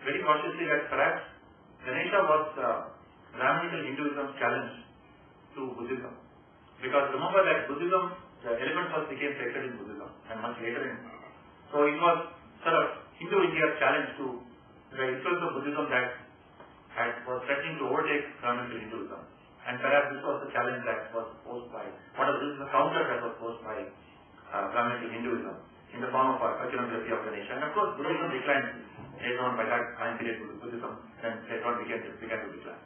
very cautiously, that perhaps Ganesha was Brahminical Hinduism's challenge to Buddhism. Because remember that Buddhism, the elephant first became sacred in Buddhism, and much later in. So it was sort of Hindu-India's challenge to the influence of Buddhism that was threatening to overtake Brahminical Hinduism. And perhaps this was the challenge that was posed by, this is the counter that was posed by Brahminical Hinduism in the form of a iconography of Ganesha. And of course, Buddhism declined later on by that time period. Buddhism then later on began to decline.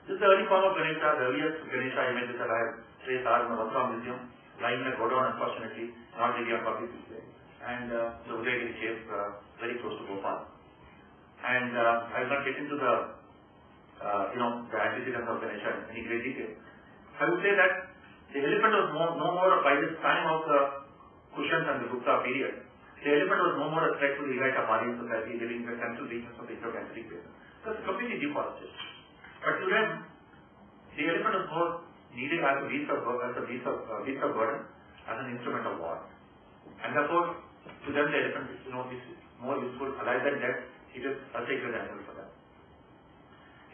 This is the early form of Ganesha. The earliest Ganesha images that I have traced are in the Vatsam Museum, lying in a godown, unfortunately, not really on public display. And the Udayagiri cave, very close to Bhopal. And I will not get into the antecedents of Ganesha in any great detail. I would say that the elephant was no more by this time of the Kushans and the Gupta period. The elephant was no more a threat to the elite Amalian society living in the central regions of the Indo-Gangetic Basin. It was completely deforested. But to them, the elephant was more needed as a beast of burden, as an instrument of war. And therefore, to them, the elephant is more useful alive than dead. It is a sacred animal for them.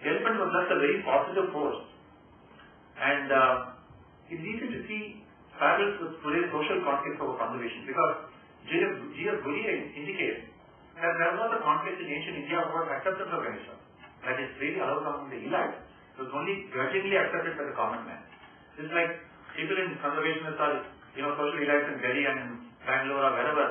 The elephant was thus a very positive force. And it's easy to see parallels with today's social conflicts over conservation, because G.S. Gullier indicates that there was a conflict in ancient India about acceptance of Ganesha. That is really allowed among the elite. It was only grudgingly accepted by the common man. It's like people in conservationists are, social elites in Delhi and in Bengaluru or wherever,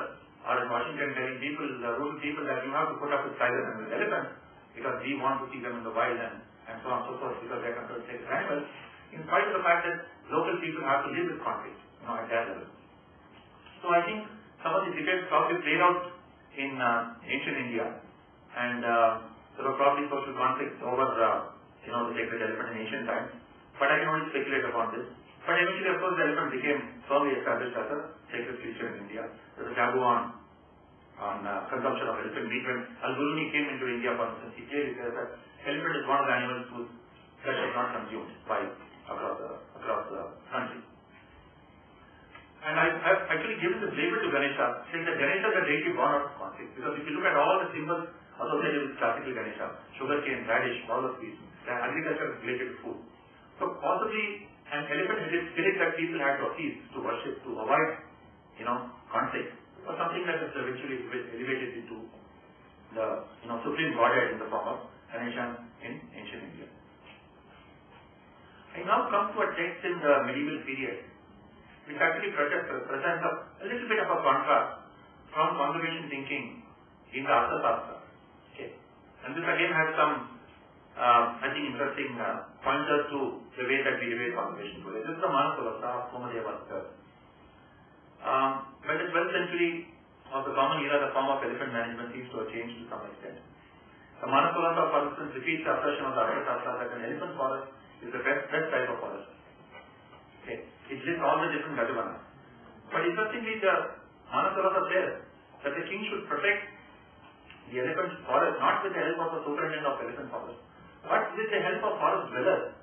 or in Washington telling people, rural people, that you have to put up with tigers and with elephants because we want to see them in the wild and so on and so forth, because they are considered sacred animals, in spite of the fact that local people have to live with conflict, at that level. So I think some of these debates probably played out in ancient India, and there were probably social conflicts over the sacred elephant in ancient times, but I can only speculate upon this. But eventually, of course, the elephant became firmly established as a sacred creature in India. There was a taboo on consumption of elephant meat. When Al-Biruni came into India, for instance, he clearly says that elephant is one of the animals whose flesh is not consumed across the country. And I've actually given this label to Ganesha, saying that Ganesha is a deity born out of conflict. Because if you look at all the symbols associated with classical Ganesha, sugarcane, radish, all of these, agriculture is related to food. So possibly an elephant spirit that people had to appease, to worship, to avoid, conflict, was something that was eventually elevated into the supreme godhead in the form of Ganesha in ancient India. I now come to a text in the medieval period, which actually presents a little bit of a contrast from conservation thinking in the Arthashastra. Okay. And this again has some, I think, interesting pointers to the way that we debate conservation today. This is the Manasavatsa of Somadevasya. By the 12th century of the common era, the form of elephant management seems to have changed to some extent. The Manasavatsa, for instance, repeats the assertion of the Arthashastra that an elephant forest is the best type of forest. Okay. It lists all the different Gajavanas. But interestingly, the Manasavatsa says that the king should protect the elephant forest not with the help of a superintendent of elephant forest, but with the help of forest dwellers.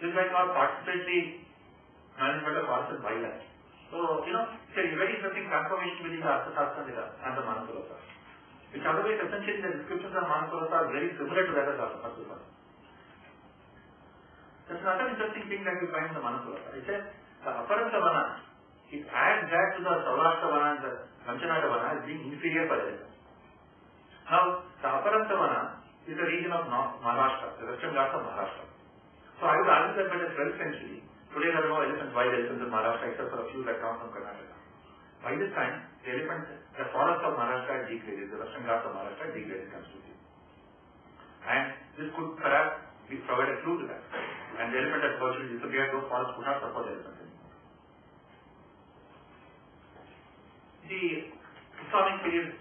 This is like our participatory management of forest and wildlife. So, it's a very interesting transformation within the Arthashastra and the Manasavatsa, which otherwise essentially the descriptions of Manasavatsa are very similar to that of Arthashastra. That's another interesting thing that we find in the Manasavatsa. It says the Aparanta Vana, it adds that to the Saurashtra Vana and the Kanchanada Vana as being inferior for elephants. Now, the Aparanta Vana is a region of Maharashtra, the western Ghats of Maharashtra. So I would argue that by the 12th century, today there are no wild elephants in Maharashtra except for a few that come from Karnataka. By this time, the forest of Maharashtra had degraded, the western Ghats of Maharashtra had degraded considerably. And this could perhaps provide a clue to that. And the elephant has virtually disappeared, those forests could not support elephants anymore. The Islamic period.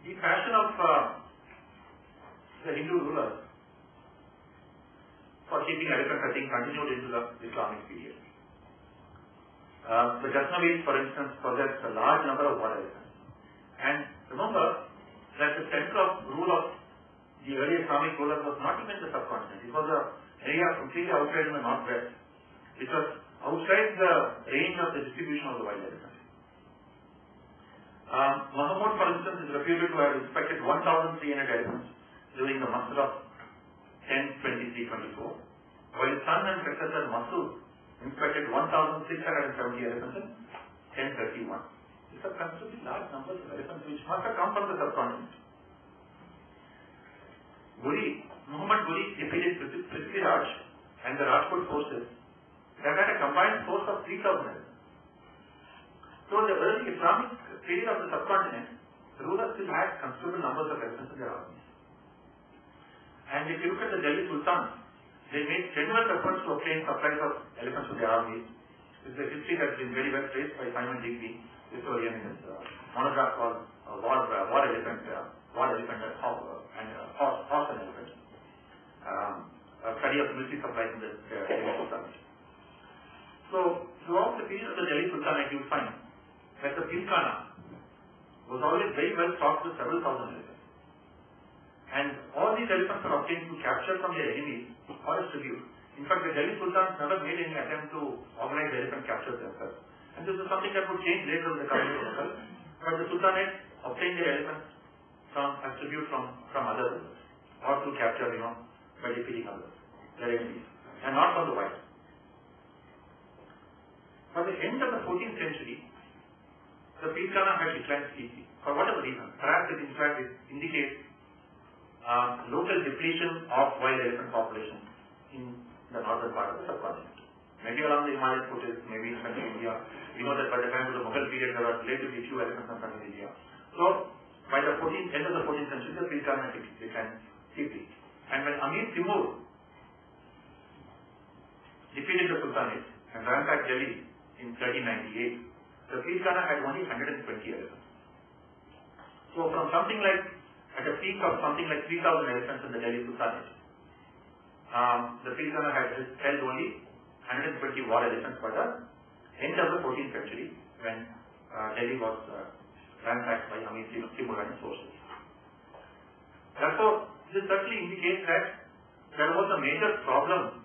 The passion of the Hindu rulers for keeping elephants, I think, continued into the Islamic period. The Ghaznavis, for instance, possessed a large number of wild elephants. And remember that the center of rule of the early Islamic rulers was not even the subcontinent. It was an area completely outside in the northwest, which was outside the range of the distribution of the wild elephants. Muhammad, for instance, is reputed to have inspected 1,300 elephants during the Masr of 1023-24, while his son and successor Masud inspected 1,670 elephants in 1031. These are considerably large numbers of elephants which must have come from the subcontinent. Muhammad Ghori defeated Prithviraj and the Rajput forces that had a combined force of 3,000 elephants. So in the early Islamic period of the subcontinent, the rulers still had considerable numbers of elephants in their armies. And if you look at the Delhi Sultans, they made general efforts to obtain supplies of elephants to their armies. This is a history that has been very well traced by Simon Digby, historian, in his monograph called War Elephant and Horse and Elephant, a study of military supplies in the Delhi Sultanate. So throughout the period of the Delhi Sultanate, you find that the Pilkhana was always very well stocked with several thousand elephants. And all these elephants were obtained to capture from their enemies or as tribute. In fact, the Delhi Sultans never made any attempt to organize elephant captures themselves. And this is something that would change later in the coming cycle. But the Sultanate obtained their elephants as tribute from other rulers, or to capture, by defeating others, their enemies, and not from the wild. By the end of the 14th century, the Pilkhana had declined steeply. For whatever reason, perhaps it in fact indicates local depletion of wild elephant population in the northern part of the subcontinent. Maybe along the Himalayan foothills, maybe in central India. We know that by the time of the Mughal period, there were relatively few elephants in central India. So, by the end of the 14th century, the Pilkhana declined steeply. And when Amir Timur defeated the Sultanate and ransacked Delhi in 1398, the Pilkhana had only 120 elephants. So, from something like, at a peak of something like 3,000 elephants in the Delhi Sultanate, the Pilkhana had held only 120 war elephants by the end of the 14th century, when Delhi was ransacked by Amir Timur and his forces. Therefore, this certainly indicates that there was a major problem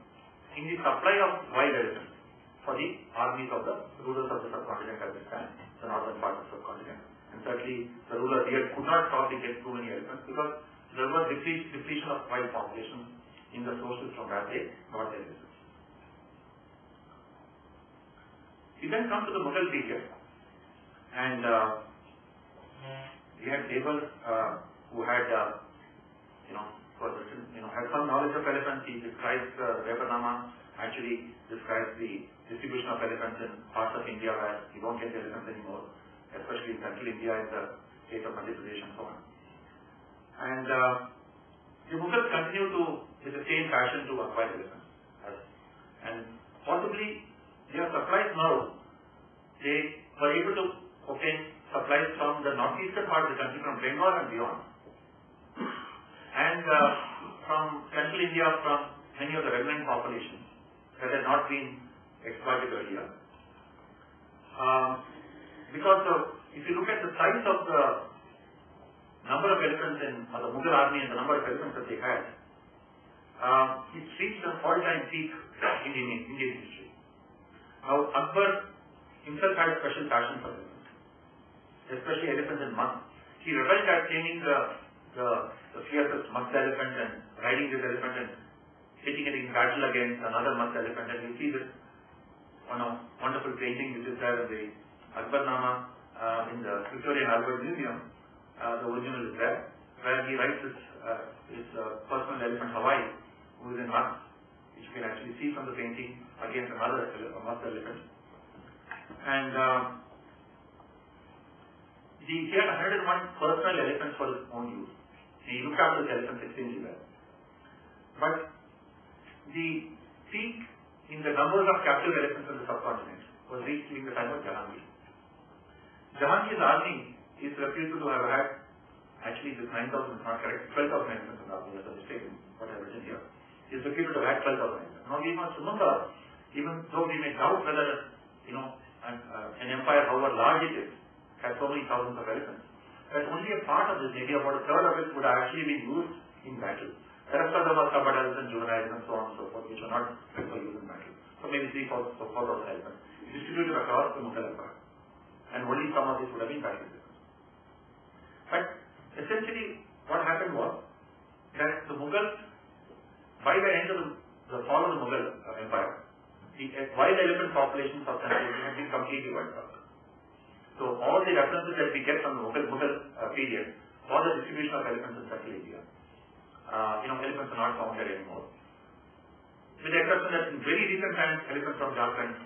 in the supply of wild elephants for the armies of the rulers of the subcontinent at this time, the northern part of the subcontinent. And certainly the rulers here could not probably get too many elephants because there was depletion of wild population in the sources from where they got their elephants. We then come to the Mughal period, and we had neighbors who had has some knowledge of elephants. He describes Raman actually describes the distribution of elephants in parts of India where you don't get elephants anymore, especially in central India, in the state of Madhya Pradesh and so on. And the Mughals continue to, with the same passion, to acquire elephants. And possibly they are surprised now. They were able to obtain supplies from the northeastern part of the country, from Bengal and beyond. And from central India, from many of the remnant populations that had not been exploited earlier. Because if you look at the size of the number of elephants in the Mughal army and the number of elephants that they had, it reached an all-time peak in Indian history. Now, Akbar himself had a special passion for elephants, especially elephants in musk. He reveled at taming the fiercest musk elephant and riding this elephant and hitting it in battle against another musk elephant. And you see this wonderful painting which is there in the Akbarnama in the Victorian Albert Museum. The original is there, where he rides his personal elephant Hawaii, who is in musk, which you can actually see from the painting, against another musk elephant. And he had 101 personal elephants for his own use. He looked after his elephants extremely well. But the peak in the numbers of captive elephants on the subcontinent was reached during the time of Jahangir. Jahangir's army is reputed to have had, actually this 9,000 is not correct, 12,000 elephants in the army, that's a mistake in what I've written here. He is reputed to have had 12,000 elephants. Now we must remember, even though we may doubt whether, an empire, however large it is, has so many thousands of elephants, that only a part of this, maybe about a third of it, would have actually been used in battle. The rest of them are subadults and juveniles and so on and so forth, which are not fit for use in battle. So maybe 3,000 elephants distributed across the Mughal Empire. And only some of these would have been battle elephants. But essentially, what happened was that the Mughals, by the end of the fall of the Mughal Empire, the wild elephant populations of Central India had been completely wiped out. So all the references that we get from the Mughal period for the distribution of elephants in Central India, elephants are not found there anymore. With the exception that in very recent times, elephants from Jharkhand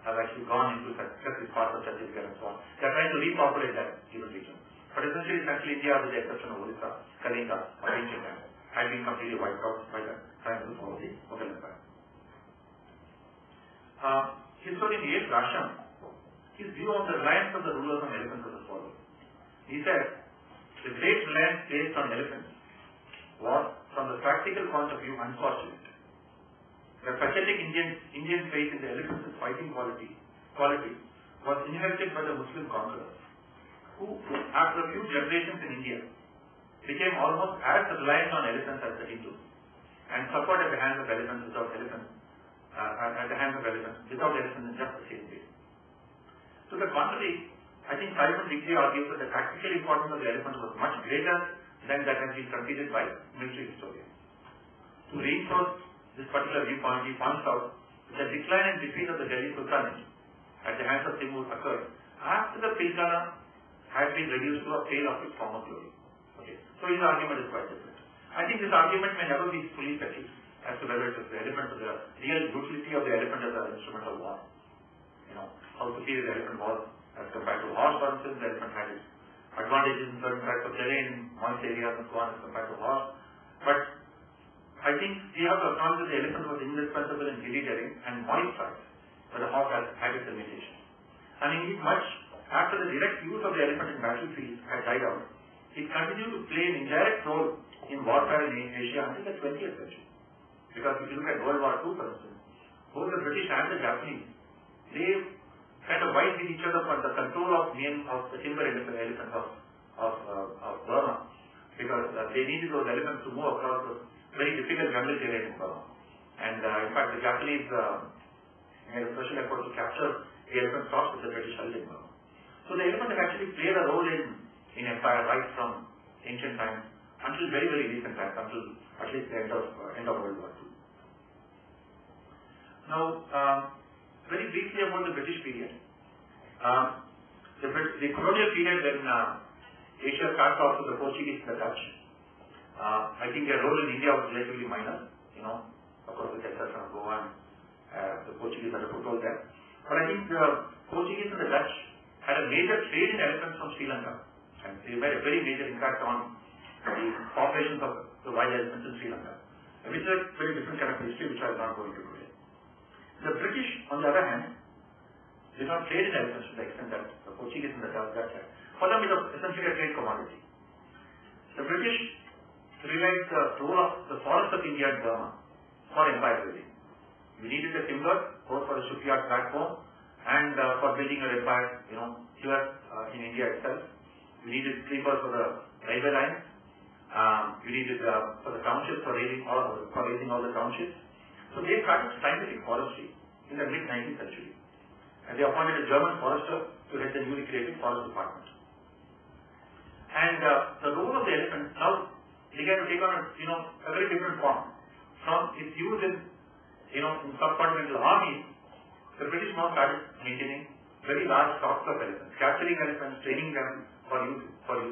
have actually gone into these parts of Chhattisgarh and so on. They are trying to repopulate that given region. But essentially, Central India, with the exception of Orissa, Kalinga, or ancient times, had been completely wiped out by the time of the fall of the Mughal Empire. Historian A. Grasham, his view on the reliance of the rulers on elephants was as follows. He said, the great reliance placed on elephants was, from the practical point of view, unfortunate. The pathetic Indian faith in the elephant's fighting quality was inherited by the Muslim conquerors, who, after a few generations in India, became almost as reliant on elephants as the Hindus, and suffered at the hands of elephants without elephants in just the same way. To the contrary, I think Simon Biggley argues that the practical importance of the elephant was much greater than that has been conceded by military historians. To reinforce this particular viewpoint, he points out that the decline and defeat of the Delhi Sultanate at the hands of Timur occurred after the Pilkara had been reduced to a pale of its former glory. Okay. So his argument is quite different. I think this argument may never be fully settled as to whether it is the elephant or the real utility of the elephant as an instrument of war. How superior the elephant was as compared to a horse, for instance. The elephant had its advantages in certain types of terrain, moist areas and so on as compared to a horse. But I think we have to acknowledge that the elephant was indispensable in hilly terrain and moist sites, where the horse had its limitations. And indeed, much after the direct use of the elephant in battlefields had died out, it continued to play an indirect role in warfare in Asia until the 20th century. Because if you look at World War II, for instance, both the British and the Japanese, they kind of vied with each other for the control of the timber elephants of Burma, because they needed those elephants to move across the very difficult jungle terrain in Burma. And in fact, the Japanese made a special effort to capture the elephant stocks that the British held in Burma. So the elephant has actually played a role in empire right from ancient times until very, very recent times, until at least the end of World War II. Now, very briefly about the British period. The colonial period when Asia starts off with the Portuguese and the Dutch. I think their role in India was relatively minor, of course with the exception of Goa and the Portuguese had a foothold there. But I think the Portuguese and the Dutch had a major trade in elephants from Sri Lanka, and they made a very major impact on the populations of the wild elephants in Sri Lanka, which is a very different kind of history which I will not go into today. The British, on the other hand, did not trade in elephants to the extent that the Portuguese and the Dutch had. For them, it was essentially a trade commodity. The British realized the role of the forest of India and Burma for empire building. We needed the timber both for the shipyard backbone and for building an empire, here in India itself. We needed sleepers for the railway lines. We needed for the townships for raising all the townships. So they started scientific forestry in the mid-19th century, and they appointed a German forester to head the newly created forest department. And the role of the elephant now began to take on a very different form. From its use in subcontinental armies, the British now started maintaining very large stocks of elephants, capturing elephants, training them for use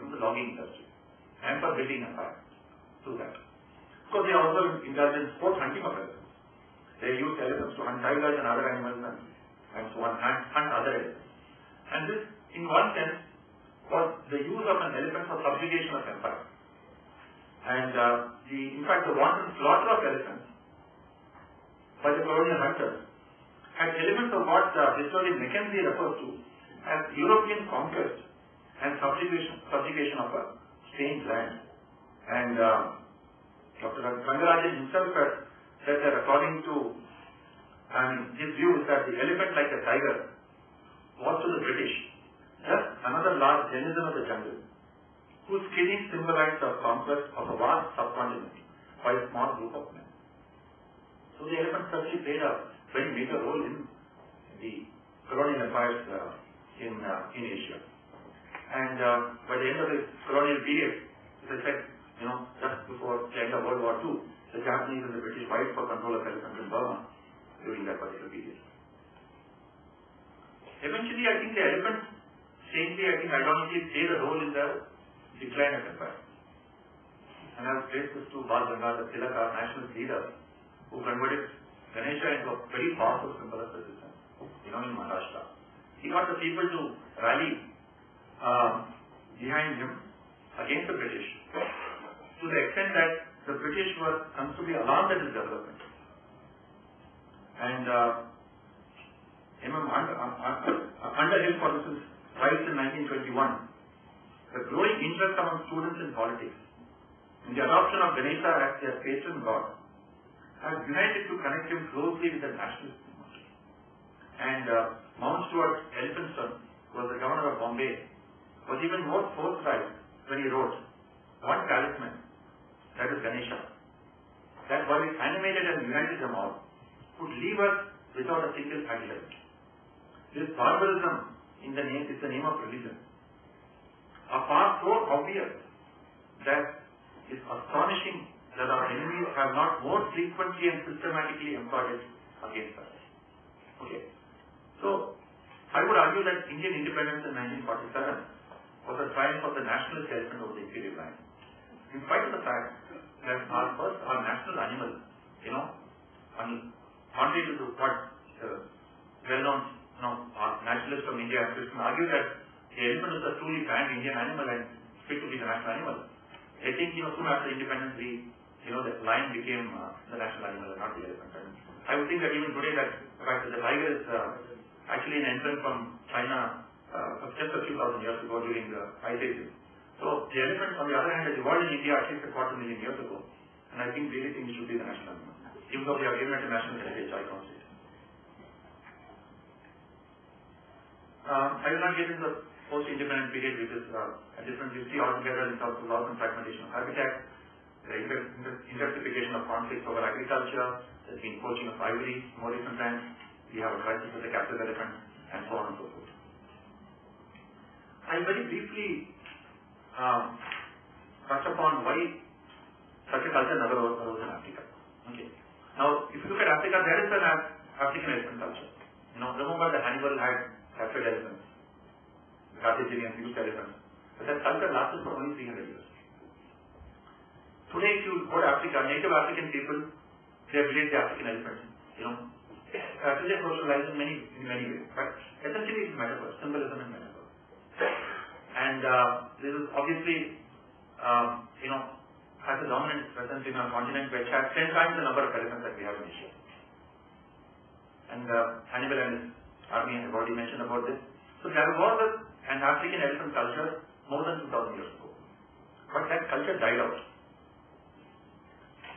in the logging industry and for building empires through that. Of course, they also indulged in sport hunting of elephants. They used elephants to hunt tigers and other animals and so on, and hunt other elephants. And this, in one sense, was the use of an elephant for subjugation of empire. And in fact, the wanton slaughter of elephants by the colonial hunters had elements of what historian Mackenzie refers to as European conquest and subjugation of a strange land. And Dr. Rangarajan himself has said that according to his view is that the elephant, like a tiger, was to the British just another large denizen of the jungle, whose killing symbolized the conquest of a vast subcontinent by a small group of men. So the elephant certainly played a very major role in the colonial empires in Asia. And by the end of the colonial period, as I said, just before the end of World War II, the Japanese and the British vied for control of elephants in Burma during that particular period. Eventually, I think the elephants, ironically, played a role in the decline of empire. And I have traced this to Bal Gangadhar Tilak, nationalist leader, who converted Ganesha into a very powerful symbol of resistance, in Maharashtra. He got the people to rally behind him against the British, to the extent that the British were considerably alarmed at his development. And Underhill, for instance, writes in 1921, the growing interest among students in politics in the adoption of Ganesha as their patron god has united to connect him closely with the nationalist movement. And Mount Stuart Elphinstone, who was the governor of Bombay, was even more forthright when he wrote, one talisman, that is Ganesha, that while it animated and united them all, would leave us without a single adherent. This barbarism is the name of religion. A far so obvious that it's astonishing that our enemies have not more frequently and systematically employed it against us. Okay. So, I would argue that Indian independence in 1947 was a triumph of the nationalist element over the imperial line. In spite of the fact that our national animal, contrary to what well-known our nationalists from India and Christian argue that the elephant is a truly pan-Indian animal and fit to be the national animal. I think, soon after independence, the lion became the national animal and not the elephant. And I would think that even today, that the fact that the tiger is actually an entrant from China just a few thousand years ago during the Ice Ages. So the elephant, on the other hand, has evolved in India at least a 250,000 years ago, and I think really think it should be the national animal, even though they have given it a national heritage icon state. I will not get into the post-independent period, which is a different history altogether in terms of loss and fragmentation of habitat, the intensification of conflicts over agriculture, there's been poaching of ivory, more recent times, we have a crisis with the captive elephant, and so on and so forth. I very briefly touch upon why such a culture never arose in Africa. Okay. Now, if you look at Africa, there is an African elephant culture. Remember that Hannibal had captured elephants, the Carthaginians used elephants, but that culture lasted for only 300 years. Today, if you go to Africa, native African people, they relate the African elephant. Today socialized in many ways, but essentially it's metaphor, symbolism and metaphor. And this is obviously, has a dominant presence in our continent, which has 10 times the number of elephants that we have in Asia. And Hannibal and his army have already mentioned about this. So there was an African elephant culture more than 2,000 years ago. But that culture died out.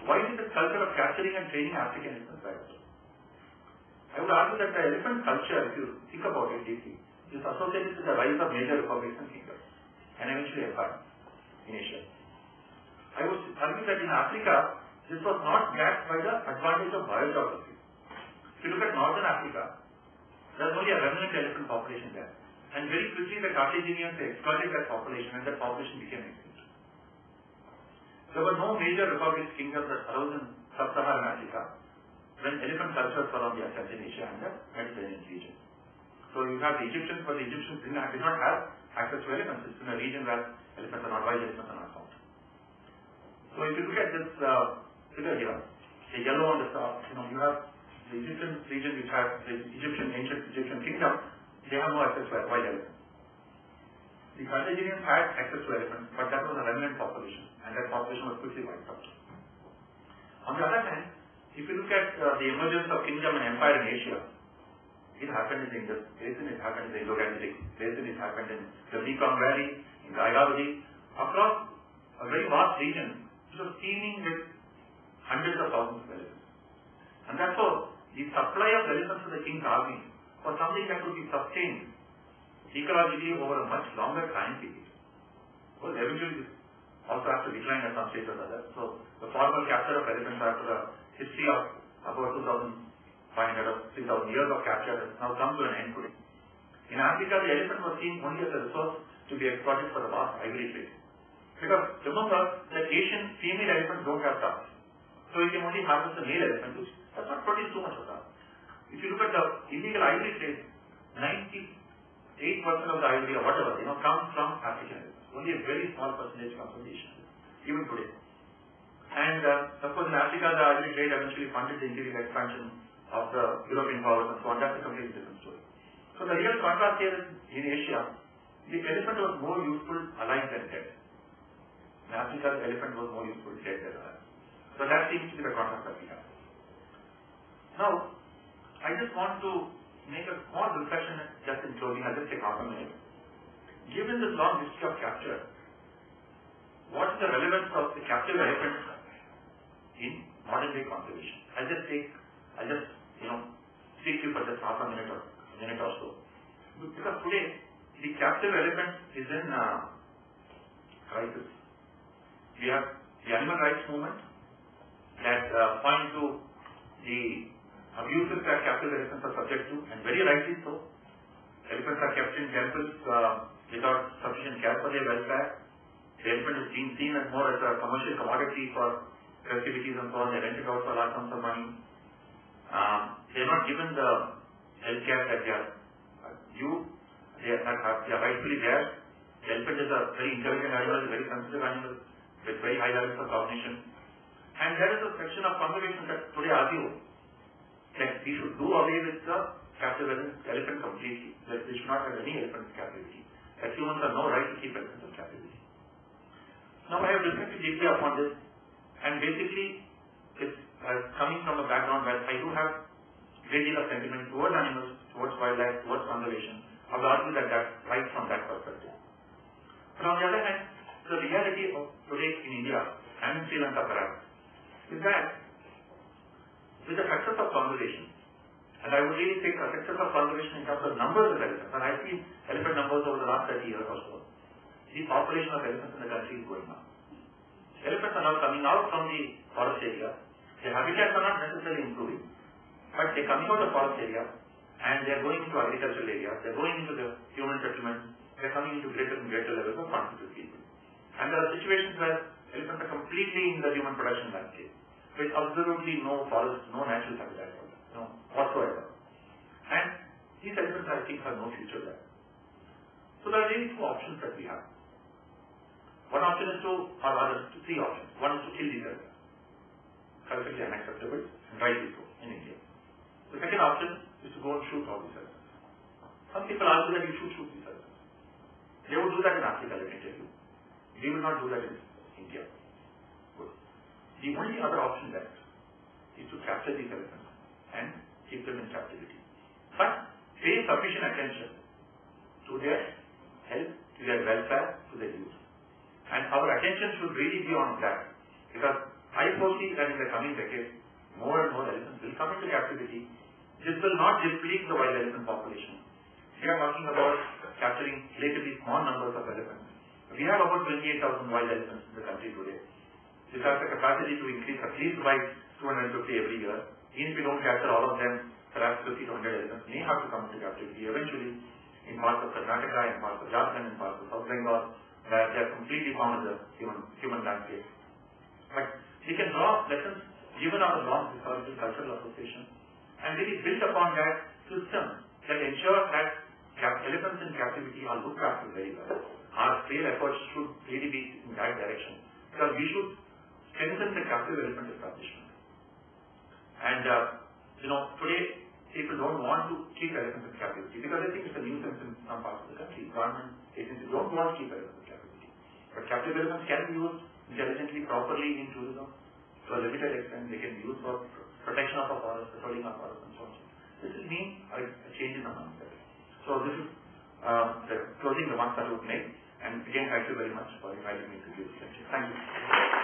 Why did this culture of capturing and training African elephants die out? I would argue that the elephant culture, if you think about it deeply, is associated with the rise of major republics and kingdoms, and eventually empire in Asia. I would argue that in Africa, this was not backed by the advantage of biogeography. If you look at northern Africa, there is only a remnant elephant population there. And very quickly the Carthaginians exploited that population and that population became extinct. There were no major republics, kingdoms that arose in sub-Saharan Africa when elephant cultures were on the ascent in Asia and the Mediterranean region. So you have the Egyptians, but the Egyptians did not have access to elephants. It's in a region where elephants are not, wild elephants are not found. So if you look at this figure here, the yellow on the top, you have the Egyptian region which has the ancient Egyptian kingdom, they have no access to wild elephants. The Carthaginians had access to elephants, but that was a remnant population, and that population was quickly wiped out. On the other hand, if you look at the emergence of kingdom and empire in Asia, it happened in the Indus Basin, it happened in the Indo-Gangetic Basin, it happened in the Mekong Valley, in the Ecology, across a very vast region, which was teeming with hundreds of thousands of elephants. And therefore, the supply of elephants to the king's army was something that could be sustained ecologically over a much longer time period. Well, eventually this also has to decline at some stage or other. So the formal capture of elephants after a history of about 2,500 or 3,000 years of capture has now come to an end today. In Africa, the elephant was seen only as a resource to be exploited for the vast ivory trade. Because remember that Asian female elephants don't have tusks. So you can only harvest the male elephant, which does not produce too much of that. If you look at the illegal ivory trade, 98% of the ivory or whatever, comes from African elephants. Only a very small percentage comes from Asian, even today. And of course in Africa, the ivory trade eventually funded the imperial expansion of the European powers and so on. That's a completely different story. So the real contrast here is in Asia, the elephant was more useful alive than dead. In Africa, the elephant was more useful dead than alive. So that seems to be the contrast that we have. Now, I just want to make a small reflection just in closing. I'll just take half a minute. Given this long history of capture, what is the relevance of the captive elephant in modern day conservation? I'll just speak to you for just half a minute or so. Because today, the captive elephant is in crisis. We have the animal rights movement that point to the abuses that captive elephants are subject to, and very rightly so. Elephants are kept in temples without sufficient care for their welfare. The elephant is being seen as more as a commercial commodity for festivities and so on. They rent it out for large sums of money. They are not given the health care that they are due. They are rightfully there. The elephant is a very intelligent animal, a very sensitive animal with very high levels of cognition. And there is a section of conservation that today argues that we should do away with the captive elephant completely. That we should not have any elephant in captivity. That humans have no right to keep elephants in captivity. Now I have reflected deeply upon this, and basically it's coming from a background where I do have a great deal of sentiment towards animals, towards wildlife, towards conservation. I would argue that that's right from that perspective. But on the other hand, the reality of today in India and in Sri Lanka perhaps is that with the success of conservation, and I would really say the success of conservation in terms of numbers of elephants, and I've seen elephant numbers over the last 30 years or so, the population of elephants in the country is going up. Elephants are now coming out from the forest area. Their habitats are not necessarily improving, but they're coming out of the forest area and they're going into agricultural areas, they're going into the human settlements, they're coming into greater and greater levels of contact with people. And there are situations where elephants are completely in the human production landscape, with absolutely no forest, no natural habitat for them, whatsoever. And these elephants, I think, have no future there. So there are really two options that we have. One option is to, or rather three options. One is to kill these elephants. Culturally unacceptable and rightly so in India. The second option is to go and shoot all these elephants. Some people argue that you should shoot these elephants. They would do that in Africa, let me tell you. We will not do that in India. Good. The only other option left is to capture these elephants and keep them in captivity. But pay sufficient attention to their health, to their welfare, to their use. And our attention should really be on that. Because I foresee that in the coming decades, more and more elephants will come into captivity. This will not deplete the wild elephant population. We are talking about capturing relatively small numbers of elephants. We have about 28,000 wild elephants in the country today. This has the capacity to increase at least by 250 every year. Even if we don't capture all of them, perhaps 50 to 100 elephants may have to come into captivity eventually in parts of Karnataka, in parts of Jharkhand, in parts of South Bengal, where they are completely found in the human landscape. But we can draw lessons given our long historical cultural association and really build upon that system that ensures that elephants in captivity are looked after very well. Our real efforts should really be in that direction because we should strengthen the captive elephant establishment. And today people don't want to keep elephants in captivity because they think it's a nuisance in some parts of the country. Government agencies don't want to keep elephants in captivity. But captive elephants can be used intelligently, properly in tourism to a limited extent. They can be used for protection of our forests, patrolling our forests and so on. This will mean a change in the mindset. So this is the closing remarks that I would make. And again, thank you very much for inviting me to give this lecture. Thank you.